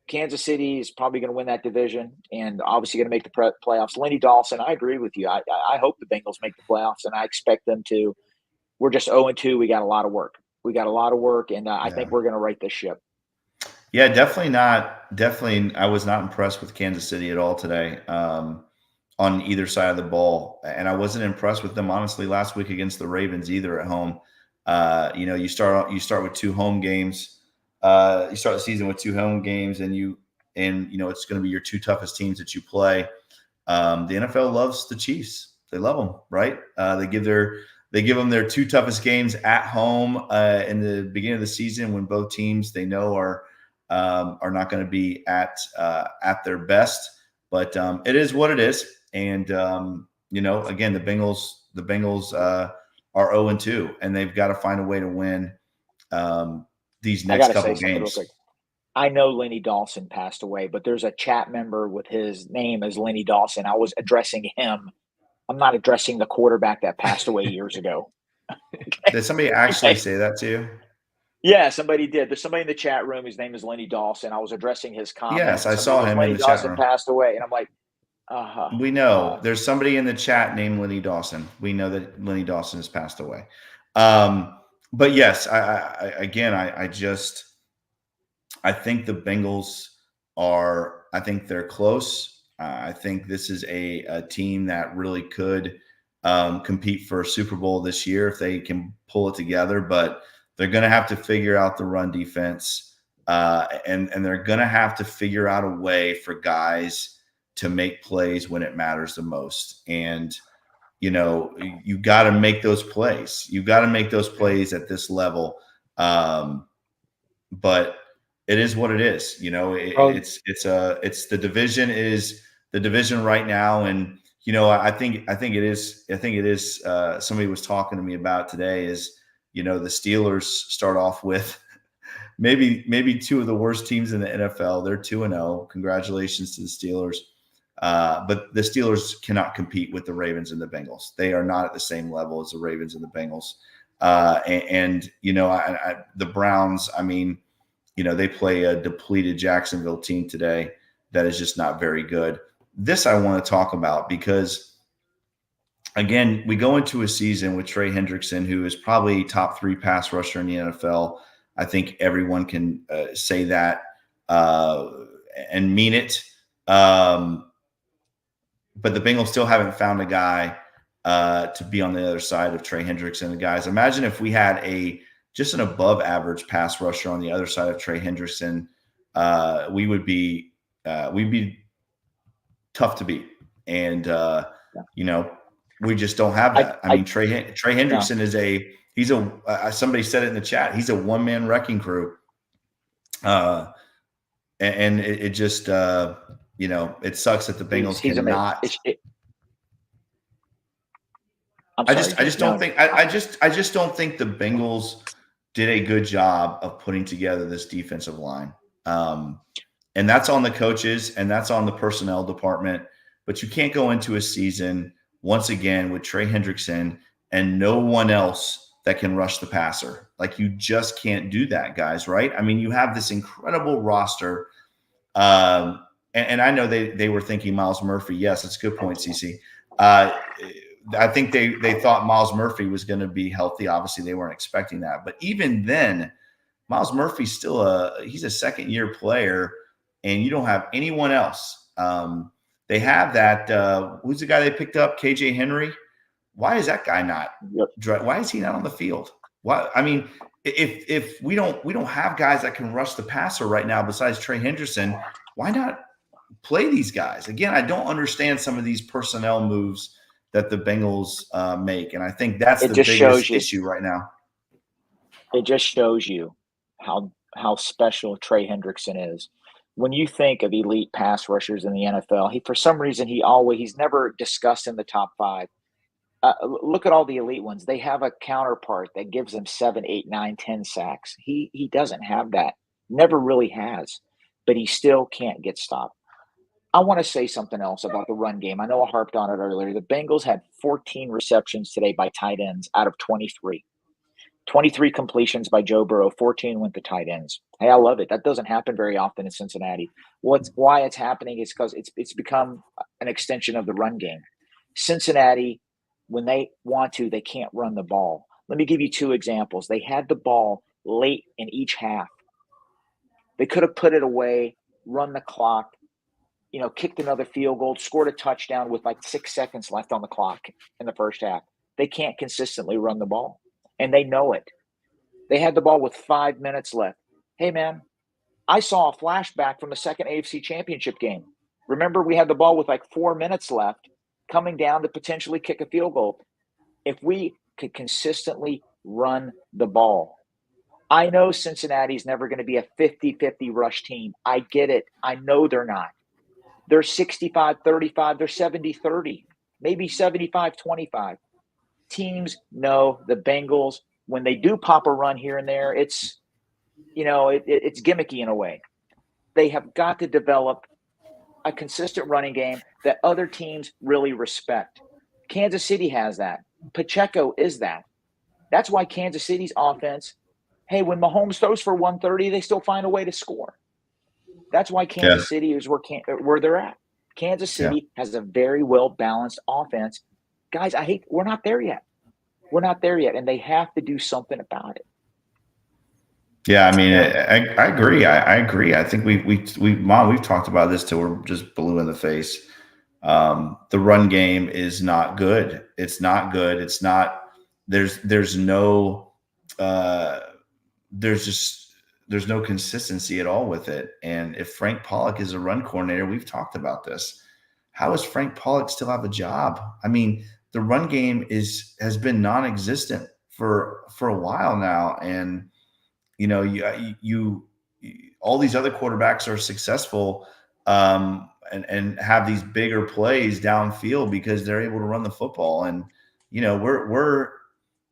Kansas City is probably going to win that division and obviously going to make the playoffs. Lenny Dawson, I agree with you. I hope the Bengals make the playoffs, and I expect them to. We're just 0-2. We got a lot of work. And I think we're going to right this ship. Yeah, definitely not. Definitely, I was not impressed with Kansas City at all today. On either side of the ball. And I wasn't impressed with them, honestly, last week against the Ravens either at home. You start with 2 home games. You start the season with 2 home games, and it's going to be your 2 toughest teams that you play. The NFL loves the Chiefs. They love them, right? They give them their 2 toughest games at home in the beginning of the season, when both teams they know are not going to be at their best. But it is what it is. And, again, the Bengals are 0-2, and they've got to find a way to win these next couple games. I know Lenny Dawson passed away, but there's a chat member with his name as Lenny Dawson. I was addressing him. I'm not addressing the quarterback that passed away years ago. Okay. Did somebody actually say that to you? Yeah, somebody did. There's somebody in the chat room. His name is Lenny Dawson. I was addressing his comments. Yes, I saw him in the chat room. Passed away, and I'm like, we know there's somebody in the chat named Lenny Dawson. We know that Lenny Dawson has passed away. But yes, I think the Bengals are. I think they're close. I think this is a team that really could compete for a Super Bowl this year if they can pull it together. But they're going to have to figure out the run defense, and they're going to have to figure out a way for guys to make plays when it matters the most. And you got to make those plays. You got to make those plays at this level. But it is what it is. It's the division is the division right now. And, I think it is, somebody was talking to me about today is, the Steelers start off with maybe two of the worst teams in the NFL. They're 2-0. Congratulations to the Steelers. But the Steelers cannot compete with the Ravens and the Bengals. They are not at the same level as the Ravens and the Bengals. The Browns, they play a depleted Jacksonville team today that is just not very good. This I want to talk about because, again, we go into a season with Trey Hendrickson, who is probably top 3 pass rusher in the NFL. I think everyone can say that and mean it. But the Bengals still haven't found a guy to be on the other side of Trey Hendrickson. And guys, imagine if we had just an above average pass rusher on the other side of Trey Hendrickson. We'd be tough to beat. And, we just don't have that. Trey Hendrickson is somebody said it in the chat. He's a one-man wrecking crew. And it just, it sucks that the Bengals cannot. I just don't think the Bengals did a good job of putting together this defensive line. And that's on the coaches and that's on the personnel department. But you can't go into a season once again with Trey Hendrickson and no one else that can rush the passer. Like, you just can't do that, guys, right? You have this incredible roster. And I know they were thinking Myles Murphy. Yes, that's a good point, CC. I think they thought Myles Murphy was going to be healthy. Obviously, they weren't expecting that. But even then, Myles Murphy's still he's a second-year player, and you don't have anyone else. They have that who's the guy they picked up? KJ Henry. Why is that guy not? Yep. Why is he not on the field? Why? If we don't have guys that can rush the passer right now besides Trey Hendrickson, why not play these guys? Again, I don't understand some of these personnel moves that the Bengals make, and I think that's the biggest issue right now. It just shows you how special Trey Hendrickson is. When you think of elite pass rushers in the NFL, for some reason he's never discussed in the top 5. Look at all the elite ones. They have a counterpart that gives them 7, 8, 9, 10 sacks. He doesn't have that. Never really has. But he still can't get stopped. I want to say something else about the run game. I know I harped on it earlier. The Bengals had 14 receptions today by tight ends out of 23. 23 completions by Joe Burrow, 14 went to tight ends. Hey, I love it. That doesn't happen very often in Cincinnati. Why it's happening is because it's become an extension of the run game. Cincinnati, when they want to, they can't run the ball. Let me give you 2 examples. They had the ball late in each half. They could have put it away, run the clock, kicked another field goal, scored a touchdown with like 6 seconds left on the clock in the first half. They can't consistently run the ball, and they know it. They had the ball with 5 minutes left. Hey, man, I saw a flashback from the second AFC Championship game. Remember, we had the ball with like 4 minutes left, coming down to potentially kick a field goal. If we could consistently run the ball. I know Cincinnati's never going to be a 50-50 rush team. I get it. I know they're not. They're 65-35. They're 70-30, maybe 75-25. Teams know the Bengals, when they do pop a run here and there, it's gimmicky in a way. They have got to develop a consistent running game that other teams really respect. Kansas City has that. Pacheco is that. That's why Kansas City's offense, hey, when Mahomes throws for 130, they still find a way to score. That's why Kansas City is where they're at. Kansas City has a very well-balanced offense. Guys, we're not there yet. We're not there yet, and they have to do something about it. Yeah, I mean, I agree. I agree. I think we've talked about this till we're just blue in the face. The run game is not good. It's not good. It's not. There's no consistency at all with it. And if Frank Pollock is a run coordinator, we've talked about this. How does Frank Pollock still have a job? I mean, the run game has been non-existent for a while now, and you all these other quarterbacks are successful and have these bigger plays downfield because they're able to run the football. And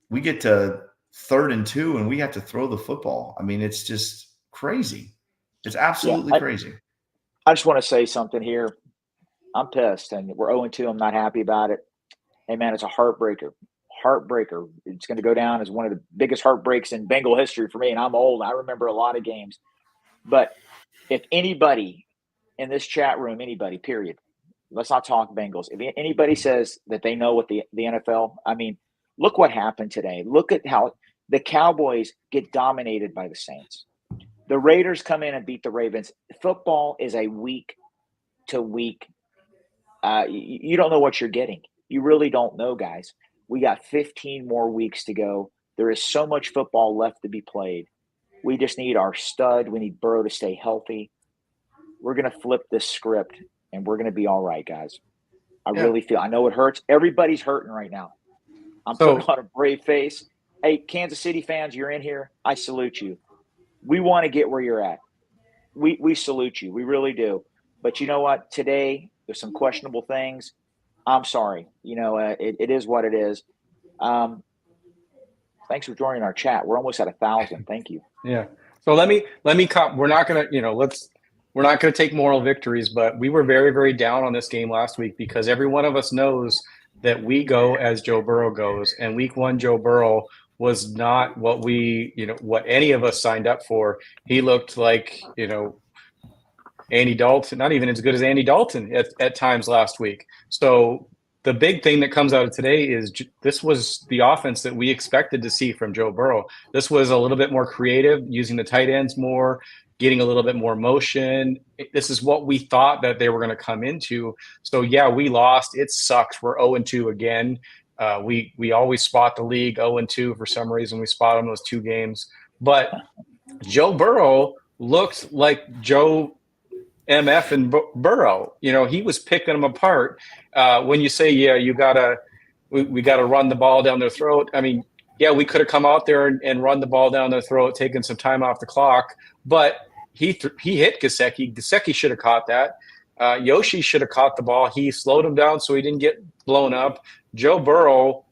we get to 3rd and 2 and we have to throw the football. I mean, it's just crazy. It's absolutely crazy. I just want to say something here. I'm pissed, and we're 0-2. I'm not happy about it. Hey, man, it's a heartbreaker. It's going to go down as one of the biggest heartbreaks in Bengal history for me, and I'm old. I remember a lot of games. But if anybody in this chat room, anybody, period, let's not talk Bengals. If anybody says that they know what the NFL, I mean, look what happened today. Look at how the Cowboys get dominated by the Saints. The Raiders come in and beat the Ravens. Football is a week to week. You don't know what you're getting. You really don't know, guys. We got 15 more weeks to go. There is so much football left to be played. We just need our stud. We need Burrow to stay healthy. We're going to flip this script, and we're going to be all right, guys. I really feel – I know it hurts. Everybody's hurting right now. I'm putting on a brave face. Hey, Kansas City fans, you're in here. I salute you. We want to get where you're at. We salute you. We really do. But you know what? Today, there's some questionable things. I'm sorry. It is what it is. Thanks for joining our chat. We're almost at 1,000. Thank you. Yeah. So let me we're not going to, we're not going to take moral victories, but we were very, very down on this game last week because every one of us knows that we go as Joe Burrow goes, and week 1, Joe Burrow was not what what any of us signed up for. He looked like, Andy Dalton, not even as good as Andy Dalton at times last week. So the big thing that comes out of today is this was the offense that we expected to see from Joe Burrow. This was a little bit more creative, using the tight ends more, getting a little bit more motion. This is what we thought that they were going to come into. So, yeah, we lost. It sucks. We're 0-2 again. We always spot the league 0-2 for some reason. We spot them those 2 games. But Joe Burrow looked like Joe MF and Burrow. He was picking them apart. When you say, we got to run the ball down their throat. I mean, yeah, we could have come out there and run the ball down their throat, taken some time off the clock. But he hit Gesicki. Gesicki should have caught that. Yoshi should have caught the ball. He slowed him down so he didn't get blown up. Joe Burrow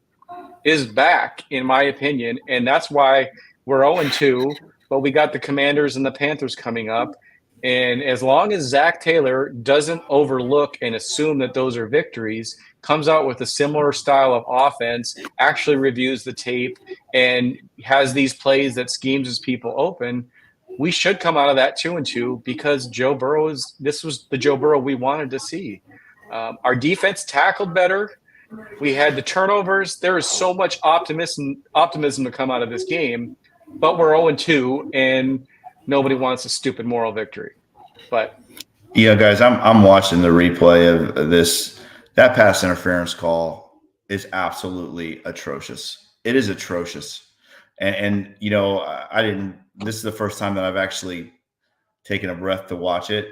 is back, in my opinion, and that's why we're 0-2. But we got the Commanders and the Panthers coming up. And as long as Zach Taylor doesn't overlook and assume that those are victories, comes out with a similar style of offense, actually reviews the tape, and has these plays that schemes his people open, we should come out of that 2-2 because Joe Burrow this was the Joe Burrow we wanted to see. Our defense tackled better. We had the turnovers. There is so much optimism to come out of this game, but we're 0-2 and nobody wants a stupid moral victory. But guys, I'm watching the replay of this. That pass interference call is absolutely atrocious. It is atrocious. And this is the first time that I've actually taken a breath to watch it.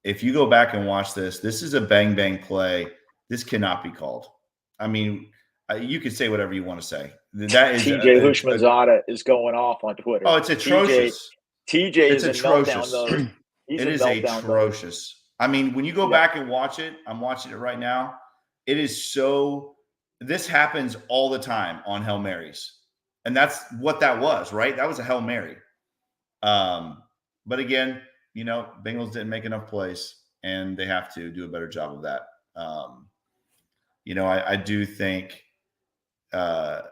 If you go back and watch this is a bang bang play. This cannot be called. I mean, you can say whatever you want to say. That is TJ Hushmanzada is going off on Twitter. Oh, it's atrocious. TJ is atrocious. It is atrocious. I mean, when you go back and watch it, I'm watching it right now. It is this happens all the time on Hail Marys. And that's what that was, right? That was a Hail Mary. But again, Bengals didn't make enough plays, and they have to do a better job of that. I do think I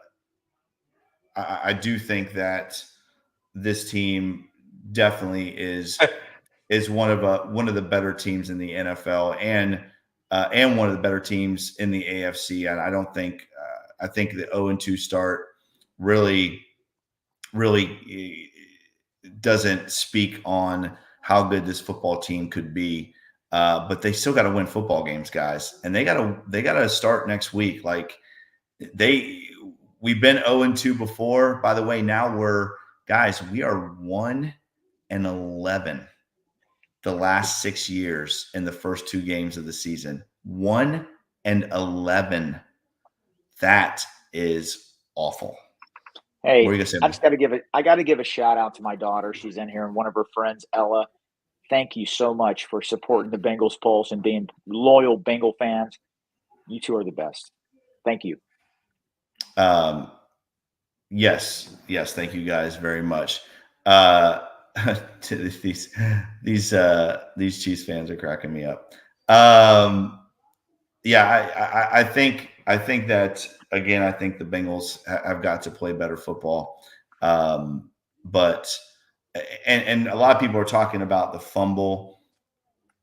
do think that this team definitely is one of the better teams in the NFL and one of the better teams in the AFC. And I don't think I think the 0-2 start really doesn't speak on how good this football team could be. But they still got to win football games, guys, and they gotta start next week. Like we've been 0-2 before. By the way, now we are 1-11 the last 6 years in the first 2 games of the season. 1-11. That is awful. Hey, I got to give a shout out to my daughter. She's in here, and one of her friends, Ella. Thank you so much for supporting the Bengals Pulse and being loyal Bengal fans. You two are the best. Thank you. Yes. Thank you guys very much. These Chiefs fans are cracking me up. Yeah, I think that again. I think the Bengals have got to play better football. But a lot of people are talking about the fumble.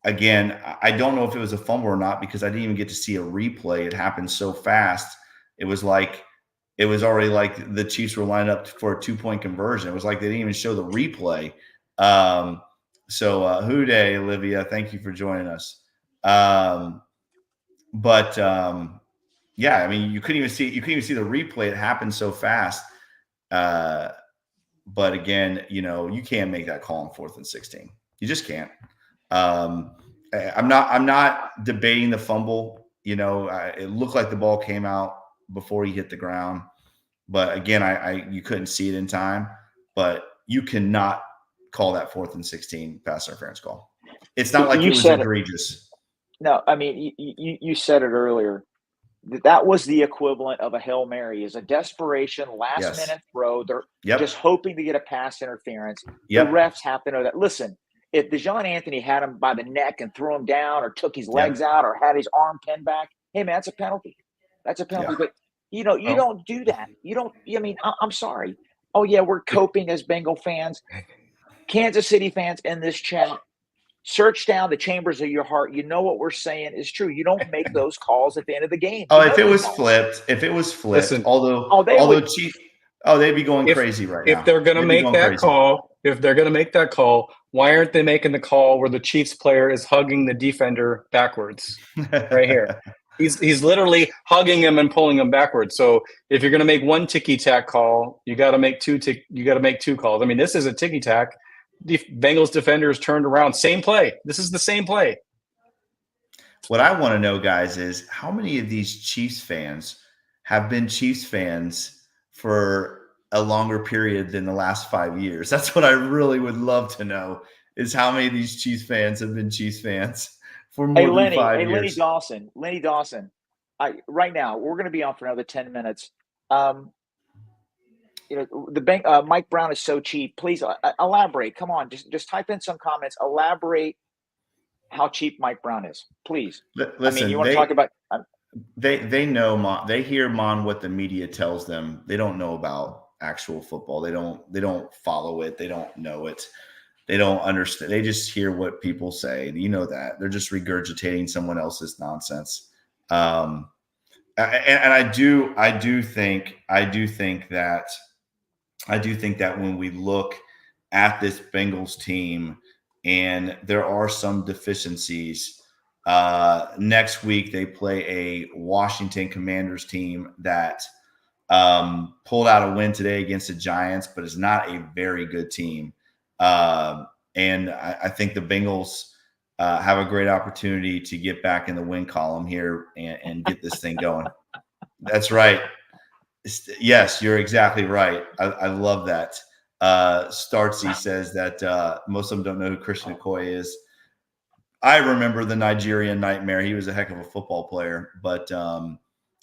Again, I don't know if it was a fumble or not because I didn't even get to see a replay. It happened so fast. It was already like the Chiefs were lined up for a 2-point conversion. It was like they didn't even show the replay. Who day, Olivia? Thank you for joining us. Yeah, I mean, you couldn't even see the replay. It happened so fast. But again, you can't make that call on 4th and 16. You just can't. I'm not debating the fumble. It looked like the ball came out before he hit the ground. But again, you couldn't see it in time. But you cannot call that 4th and 16 pass interference call. It's not like it was egregious. No, I mean, you said it earlier. That was the equivalent of a Hail Mary, is a desperation last-minute throw. They're just hoping to get a pass interference. The refs have to know that. Listen, if DeJohn Anthony had him by the neck and threw him down or took his legs out or had his arm pinned back, hey, man, that's a penalty. That's a penalty. But, you don't do that. I'm sorry. Oh, yeah, we're coping as Bengal fans. Kansas City fans in this chat, search down the chambers of your heart. You know what we're saying is true. You don't make those calls at the end of the game. If it was flipped, listen, they'd be going crazy right now. If they're going to make that call, why aren't they making the call where the Chiefs player is hugging the defender backwards right here? He's literally hugging him and pulling him backwards. So if you're going to make one ticky-tack call, you got to make two calls. I mean, this is a ticky-tack. The Bengals defenders turned around. Same play. This is the same play. What I want to know, guys, is how many of these Chiefs fans have been Chiefs fans for a longer period than the last 5 years? That's what I really would love to know, is how many of these Chiefs fans have been Chiefs fans for more than 5 years. Lenny Dawson. Right now, we're going to be on for another 10 minutes. Mike Brown is so cheap. Please elaborate. Come on, just type in some comments. Elaborate how cheap Mike Brown is, please. Listen, you want to talk about? They know. They hear what the media tells them. They don't know about actual football. They don't follow it. They don't know it. They don't understand. They just hear what people say. You know that they're just regurgitating someone else's nonsense. And I do think that when we look at this Bengals team and there are some deficiencies, next week they play a Washington Commanders team that pulled out a win today against the Giants, but is not a very good team. And I think the Bengals have a great opportunity to get back in the win column here and get this thing going. That's right. Yes, you're exactly right. I love that. Startsy says that most of them don't know who Christian Okoye is. I remember the Nigerian Nightmare. He was a heck of a football player, but a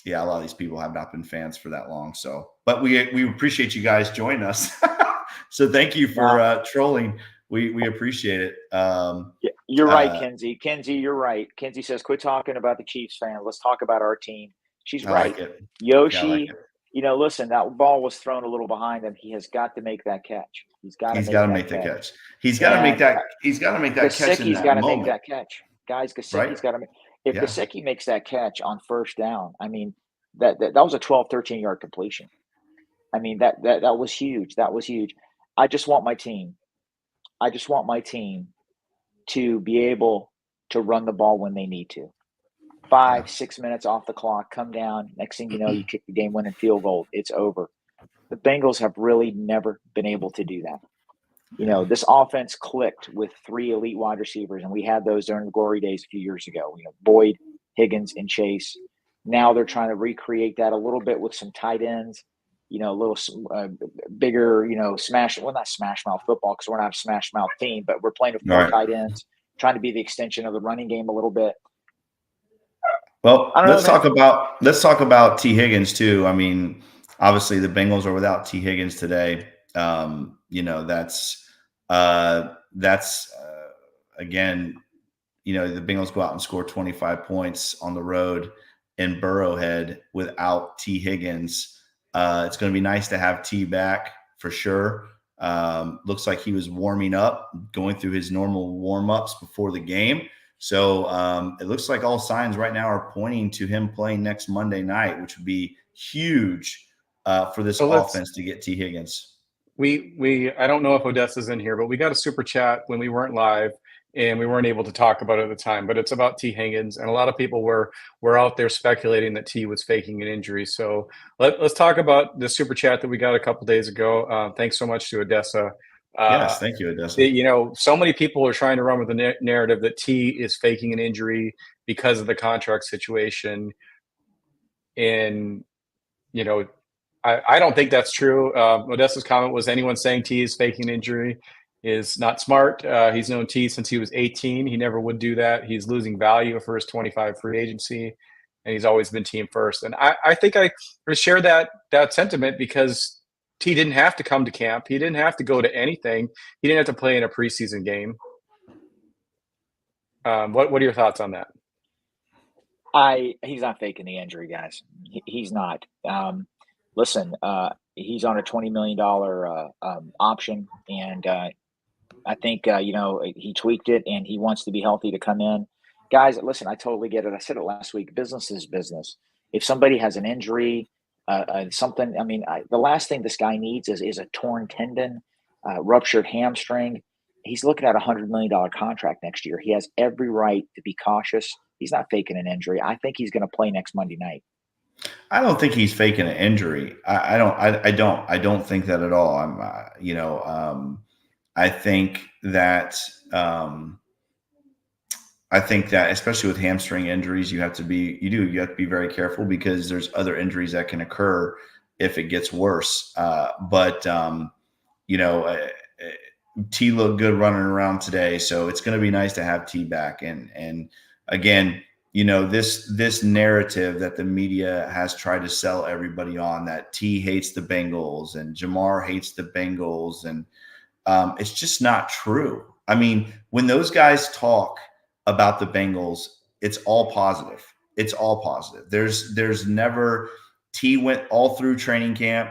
lot of these people have not been fans for that long. So, but we appreciate you guys joining us. So thank you for trolling. We appreciate it. You're right, Kenzie. Kenzie, you're right. Kenzie says, quit talking about the Chiefs fan. Let's talk about our team. She's right. Like it. Yoshi, like it. Listen, that ball was thrown a little behind him. He has got to make that catch. He's got to make that catch. He's got to make that. He's got to make that catch in that moment. Gesicki's got to make that catch. Guys, Gesicki's got to make. If Gesicki makes that catch on first down, I mean, that was a 12, 13-yard completion. I mean, that was huge. That was huge. I just want my team to be able to run the ball when they need to. 5-6 minutes off the clock, come down. Next thing you know, you kick the game-winning field goal. It's over. The Bengals have really never been able to do that. You know, this offense clicked with 3 elite wide receivers, and we had those during the glory days a few years ago. You know, Boyd, Higgins, and Chase. Now they're trying to recreate that a little bit with some tight ends. You know, a little bigger. You know, not smash mouth football because we're not a smash mouth team, but we're playing with more tight ends, trying to be the extension of the running game a little bit. Well, let's talk about T. Higgins too. I mean, obviously the Bengals are without T. Higgins today. You know, that's again, you know, the Bengals go out and score 25 points on the road in Burrowhead without T. Higgins. It's going to be nice to have T back for sure. Looks like he was warming up, going through his normal warm-ups before the game. So it looks like all signs right now are pointing to him playing next Monday night, which would be huge for this offense to get T. Higgins. I don't know if Odessa's in here, but we got a super chat when we weren't live and we weren't able to talk about it at the time, but it's about T. Higgins. And a lot of people were out there speculating that T was faking an injury. So let's talk about the super chat that we got a couple days ago. Thanks so much to Odessa. Yes, thank you, Odessa. You know, so many people are trying to run with the narrative that T is faking an injury because of the contract situation. And, you know, I don't think that's true. Odessa's comment was anyone saying T is faking an injury is not smart. He's known T since he was 18. He never would do that. He's losing value for his 25 free agency, and he's always been team first. And I think I share that sentiment because T didn't have to come to camp. He didn't have to go to anything. He didn't have to play in a preseason game. What are your thoughts on that? He's not faking the injury, guys. He's not. Listen, he's on a $20 million option, and I think you know, he tweaked it, and he wants to be healthy to come in. Guys, listen, I totally get it. I said it last week. Business is business. If somebody has an injury, something, I mean, the last thing this guy needs is a torn tendon, ruptured hamstring. He's looking at a $100 million contract next year. He has every right to be cautious. He's not faking an injury. I think he's going to play next Monday night. I don't think he's faking an injury. I don't think that at all. I think that especially with hamstring injuries, you have to be very careful because there's other injuries that can occur if it gets worse. T looked good running around today, so it's going to be nice to have T back. And again, you know, this narrative that the media has tried to sell everybody on, that T hates the Bengals and Jamar hates the Bengals, and it's just not true. I mean, when those guys talk about the Bengals, it's all positive. It's all positive. There's never T went all through training camp.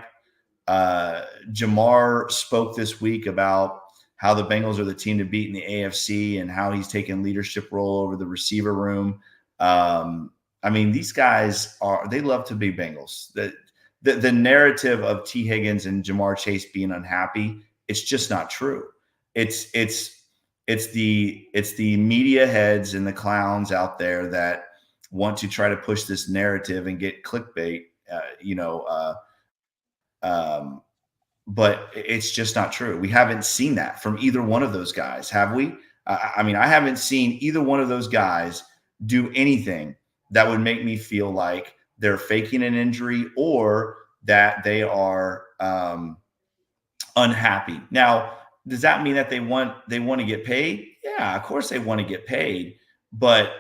Jamar spoke this week about how the Bengals are the team to beat in the AFC and how he's taken leadership role over the receiver room. I mean, these guys they love to be Bengals. The narrative of T. Higgins and Jamar Chase being unhappy, it's just not true. It's the media heads and the clowns out there that want to try to push this narrative and get clickbait, but it's just not true. We haven't seen that from either one of those guys, have we? I mean, I haven't seen either one of those guys do anything that would make me feel like they're faking an injury or that they are unhappy. Now, does that mean that they want to get paid? Yeah, of course they want to get paid, but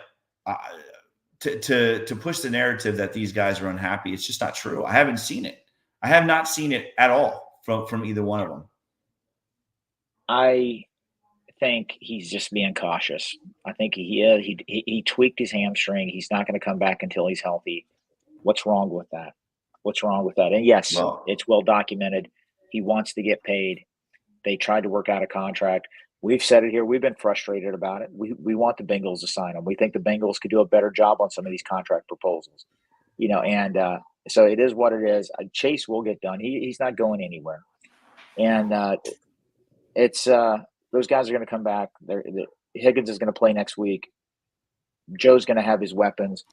to push the narrative that these guys are unhappy, it's just not true. I haven't seen it. I have not seen it at all from either one of them. I think he's just being cautious. I think he tweaked his hamstring. He's not going to come back until he's healthy. What's wrong with that? And yes, it's well documented. He wants to get paid. They tried to work out a contract. We've said it here. We've been frustrated about it. We want the Bengals to sign him. We think the Bengals could do a better job on some of these contract proposals. and so it is what it is. Chase will get done. He's not going anywhere. And it's those guys are going to come back. Higgins is going to play next week. Joe's going to have his weapons.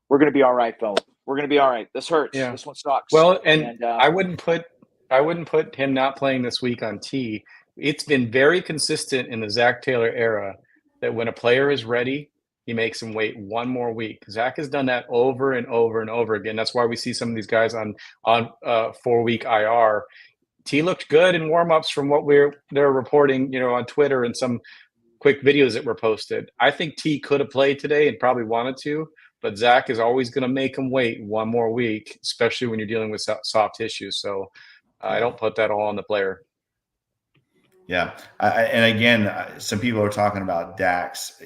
We're going to be all right, fellas. We're going to be all right. This hurts. Yeah. This one sucks. Well, and I wouldn't put him not playing this week on T. It's been very consistent in the Zach Taylor era that when a player is ready, he makes him wait one more week. Zach has done that over and over and over again. That's why we see some of these guys on 4-week IR. T looked good in warmups from what they're reporting, on Twitter and some quick videos that were posted. I think T could have played today and probably wanted to, but Zach is always going to make him wait one more week, especially when you're dealing with soft tissue. So I don't put that all on the player. Yeah. And again, some people are talking about Dax,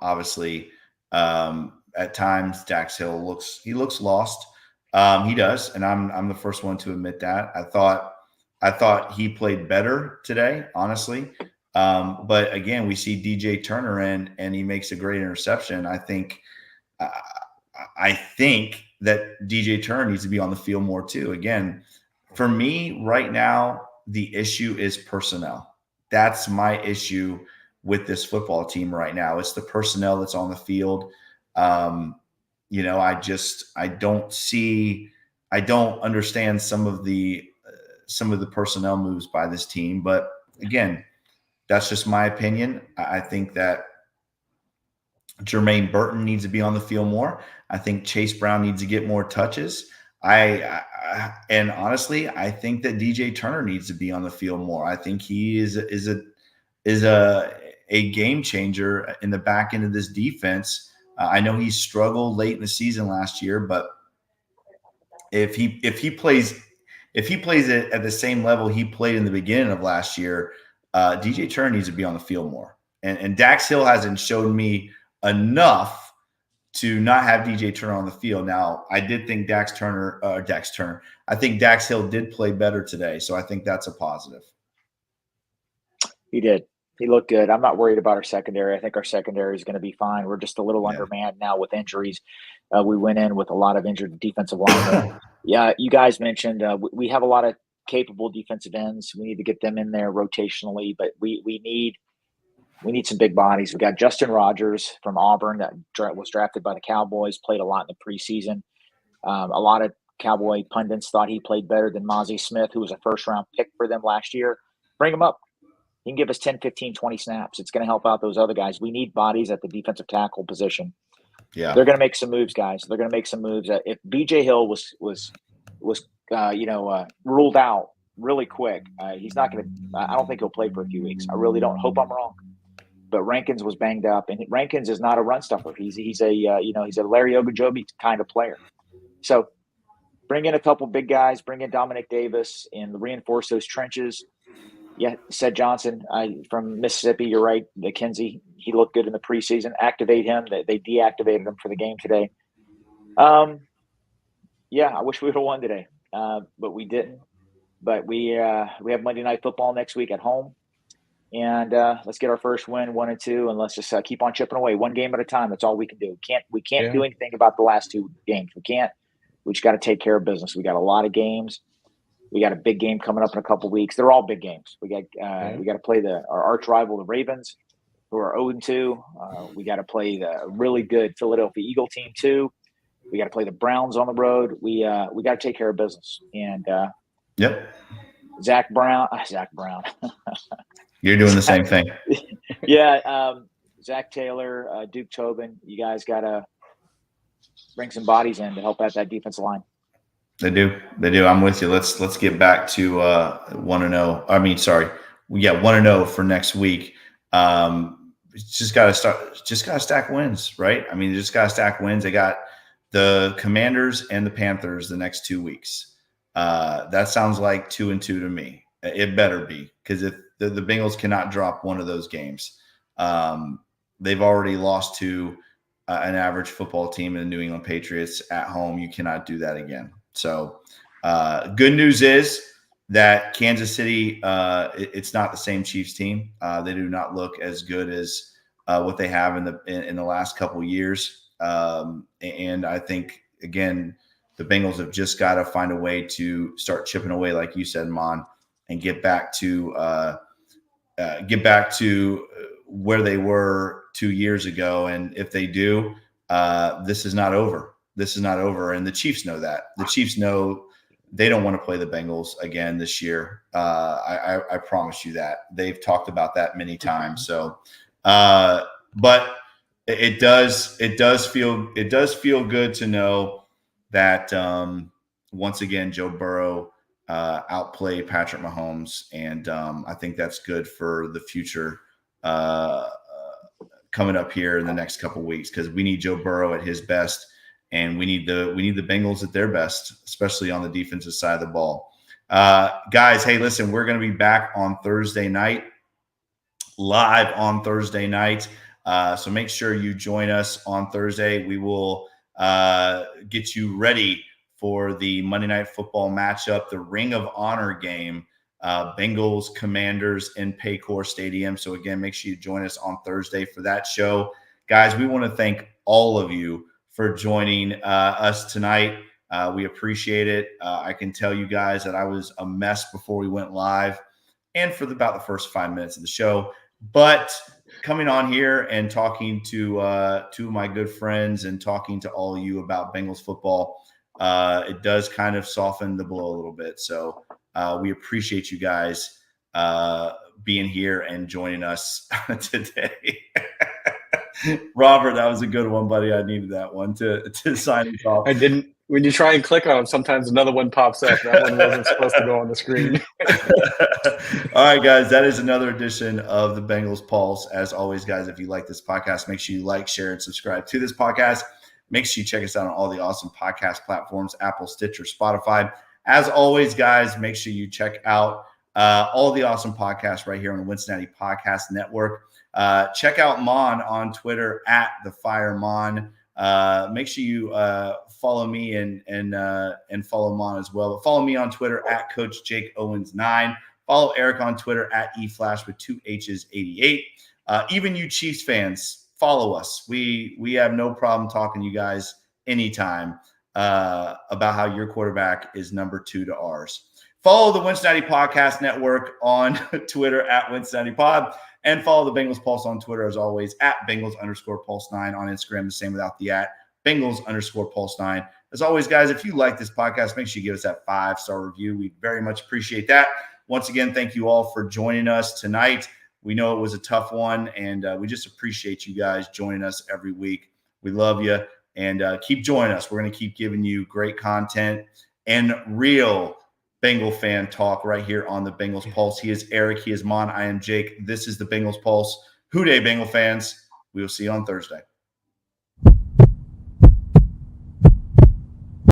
obviously at times Dax Hill looks lost. He does. And I'm the first one to admit that. I thought he played better today, honestly. But again, we see DJ Turner and he makes a great interception. I think that DJ Turner needs to be on the field more too. Again, for me right now, the issue is personnel. That's my issue with this football team right now. It's the personnel that's on the field. I don't understand some of the personnel moves by this team. But again, that's just my opinion. I think that Jermaine Burton needs to be on the field more. I think Chase Brown needs to get more touches. And honestly, I think that DJ Turner needs to be on the field more. I think he is a game changer in the back end of this defense. I know he struggled late in the season last year, but if he plays at the same level he played in the beginning of last year, DJ Turner needs to be on the field more. And Dax Hill hasn't shown me enough to not have DJ Turner on the field. Now, I did think I think Dax Hill did play better today, so I think that's a positive. He did. He looked good. I'm not worried about our secondary. I think our secondary is going to be fine. We're just a little undermanned now with injuries. We went in with a lot of injured defensive linemen. Yeah, you guys mentioned we have a lot of capable defensive ends. We need to get them in there rotationally, but we need some big bodies. We got Justin Rogers from Auburn that was drafted by the Cowboys, played a lot in the preseason. A lot of Cowboy pundits thought he played better than Mozzie Smith, who was a first-round pick for them last year. Bring him up. He can give us 10, 15, 20 snaps. It's going to help out those other guys. We need bodies at the defensive tackle position. Yeah, they're going to make some moves, guys. They're going to make some moves. If BJ Hill was ruled out really quick, he's not going to. I don't think he'll play for a few weeks. I really don't. Hope I'm wrong. But Rankins was banged up, and Rankins is not a run stuffer. He's a Larry Ogunjobi kind of player. So bring in a couple big guys. Bring in Dominic Davis and reinforce those trenches. Yeah, said Johnson from Mississippi. You're right, McKenzie. He looked good in the preseason. Activate him. They deactivated him for the game today. Yeah, I wish we would have won today, but we didn't. But we have Monday Night Football next week at home, and let's get our first win, 1-2, and let's just keep on chipping away, one game at a time. That's all we can do. We can't do anything about the last two games. We can't. We just got to take care of business. We got a lot of games. We got a big game coming up in a couple of weeks. They're all big games. We got to play our arch rival, the Ravens, who are 0-2. We got to play the really good Philadelphia Eagle team too. We got to play the Browns on the road. We got to take care of business. And Zach Brown. You're doing the same thing. Yeah, Zach Taylor, Duke Tobin. You guys got to bring some bodies in to help out that defensive line. They do. I'm with you. Let's get back to 1-0. I mean, sorry. We got 1-0 for next week. Just got to stack wins, right? I mean, just got to stack wins. They got the Commanders and the Panthers the next 2 weeks. That sounds like 2-2 to me. It better be, because if the Bengals cannot drop one of those games, they've already lost to an average football team in the New England Patriots at home. You cannot do that again. So good news is that Kansas City, it's not the same Chiefs team. They do not look as good as what they have in the last couple of years. And I think again, the Bengals have just got to find a way to start chipping away, like you said, Mon, and get back to where they were 2 years ago. And if they do, this is not over. This is not over. And the Chiefs know that. The Chiefs know they don't want to play the Bengals again this year. I promise you that. They've talked about that many times. So, but it does feel good to know that once again Joe Burrow outplayed Patrick Mahomes, and I think that's good for the future coming up here in the next couple of weeks, because we need Joe Burrow at his best, and we need the Bengals at their best, especially on the defensive side of the ball. Guys, hey, listen, we're going to be back on Thursday night, live on Thursday night. So make sure you join us on Thursday. We will get you ready for the Monday Night Football matchup, the Ring of Honor game, Bengals Commanders in Paycor Stadium. So again, make sure you join us on Thursday for that show. Guys, we want to thank all of you for joining us tonight. We appreciate it. I can tell you guys that I was a mess before we went live and for about the first 5 minutes of the show. But coming on here and talking to two of my good friends and talking to all of you about Bengals football, it does kind of soften the blow a little bit. So we appreciate you guys being here and joining us today. Robert, that was a good one, buddy. I needed that one to sign us off. I didn't. When you try and click on them, sometimes another one pops up. That one wasn't supposed to go on the screen. All right, guys, that is another edition of the Bengals Pulse. As always, guys, if you like this podcast, make sure you like, share, and subscribe to this podcast. Make sure you check us out on all the awesome podcast platforms, Apple, Stitcher, Spotify. As always, guys, make sure you check out all the awesome podcasts right here on the Cincinnati Podcast Network. Check out Mon on Twitter at @TheFireMon. Make sure you follow me and follow Mon as well. But follow me on Twitter at Coach Jake Owens 9. Follow Eric on Twitter at eFlash with 2 H's 88. Even you Chiefs fans, follow us. We have no problem talking to you guys anytime about how your quarterback is number 2 to ours. Follow the Cincinnati Podcast Network on Twitter at CincinnatiPod. And follow the Bengals Pulse on Twitter, as always, at Bengals_Pulse9 on Instagram, the same without the at, Bengals_Pulse9. As always, guys, if you like this podcast, make sure you give us that 5-star review. We very much appreciate that. Once again, thank you all for joining us tonight. We know it was a tough one, and we just appreciate you guys joining us every week. We love you, and keep joining us. We're going to keep giving you great content and real Bengal fan talk right here on the Bengals Pulse. He is Eric. He is Mon. I am Jake. This is the Bengals Pulse. Hoo day, Bengal fans. We will see you on Thursday.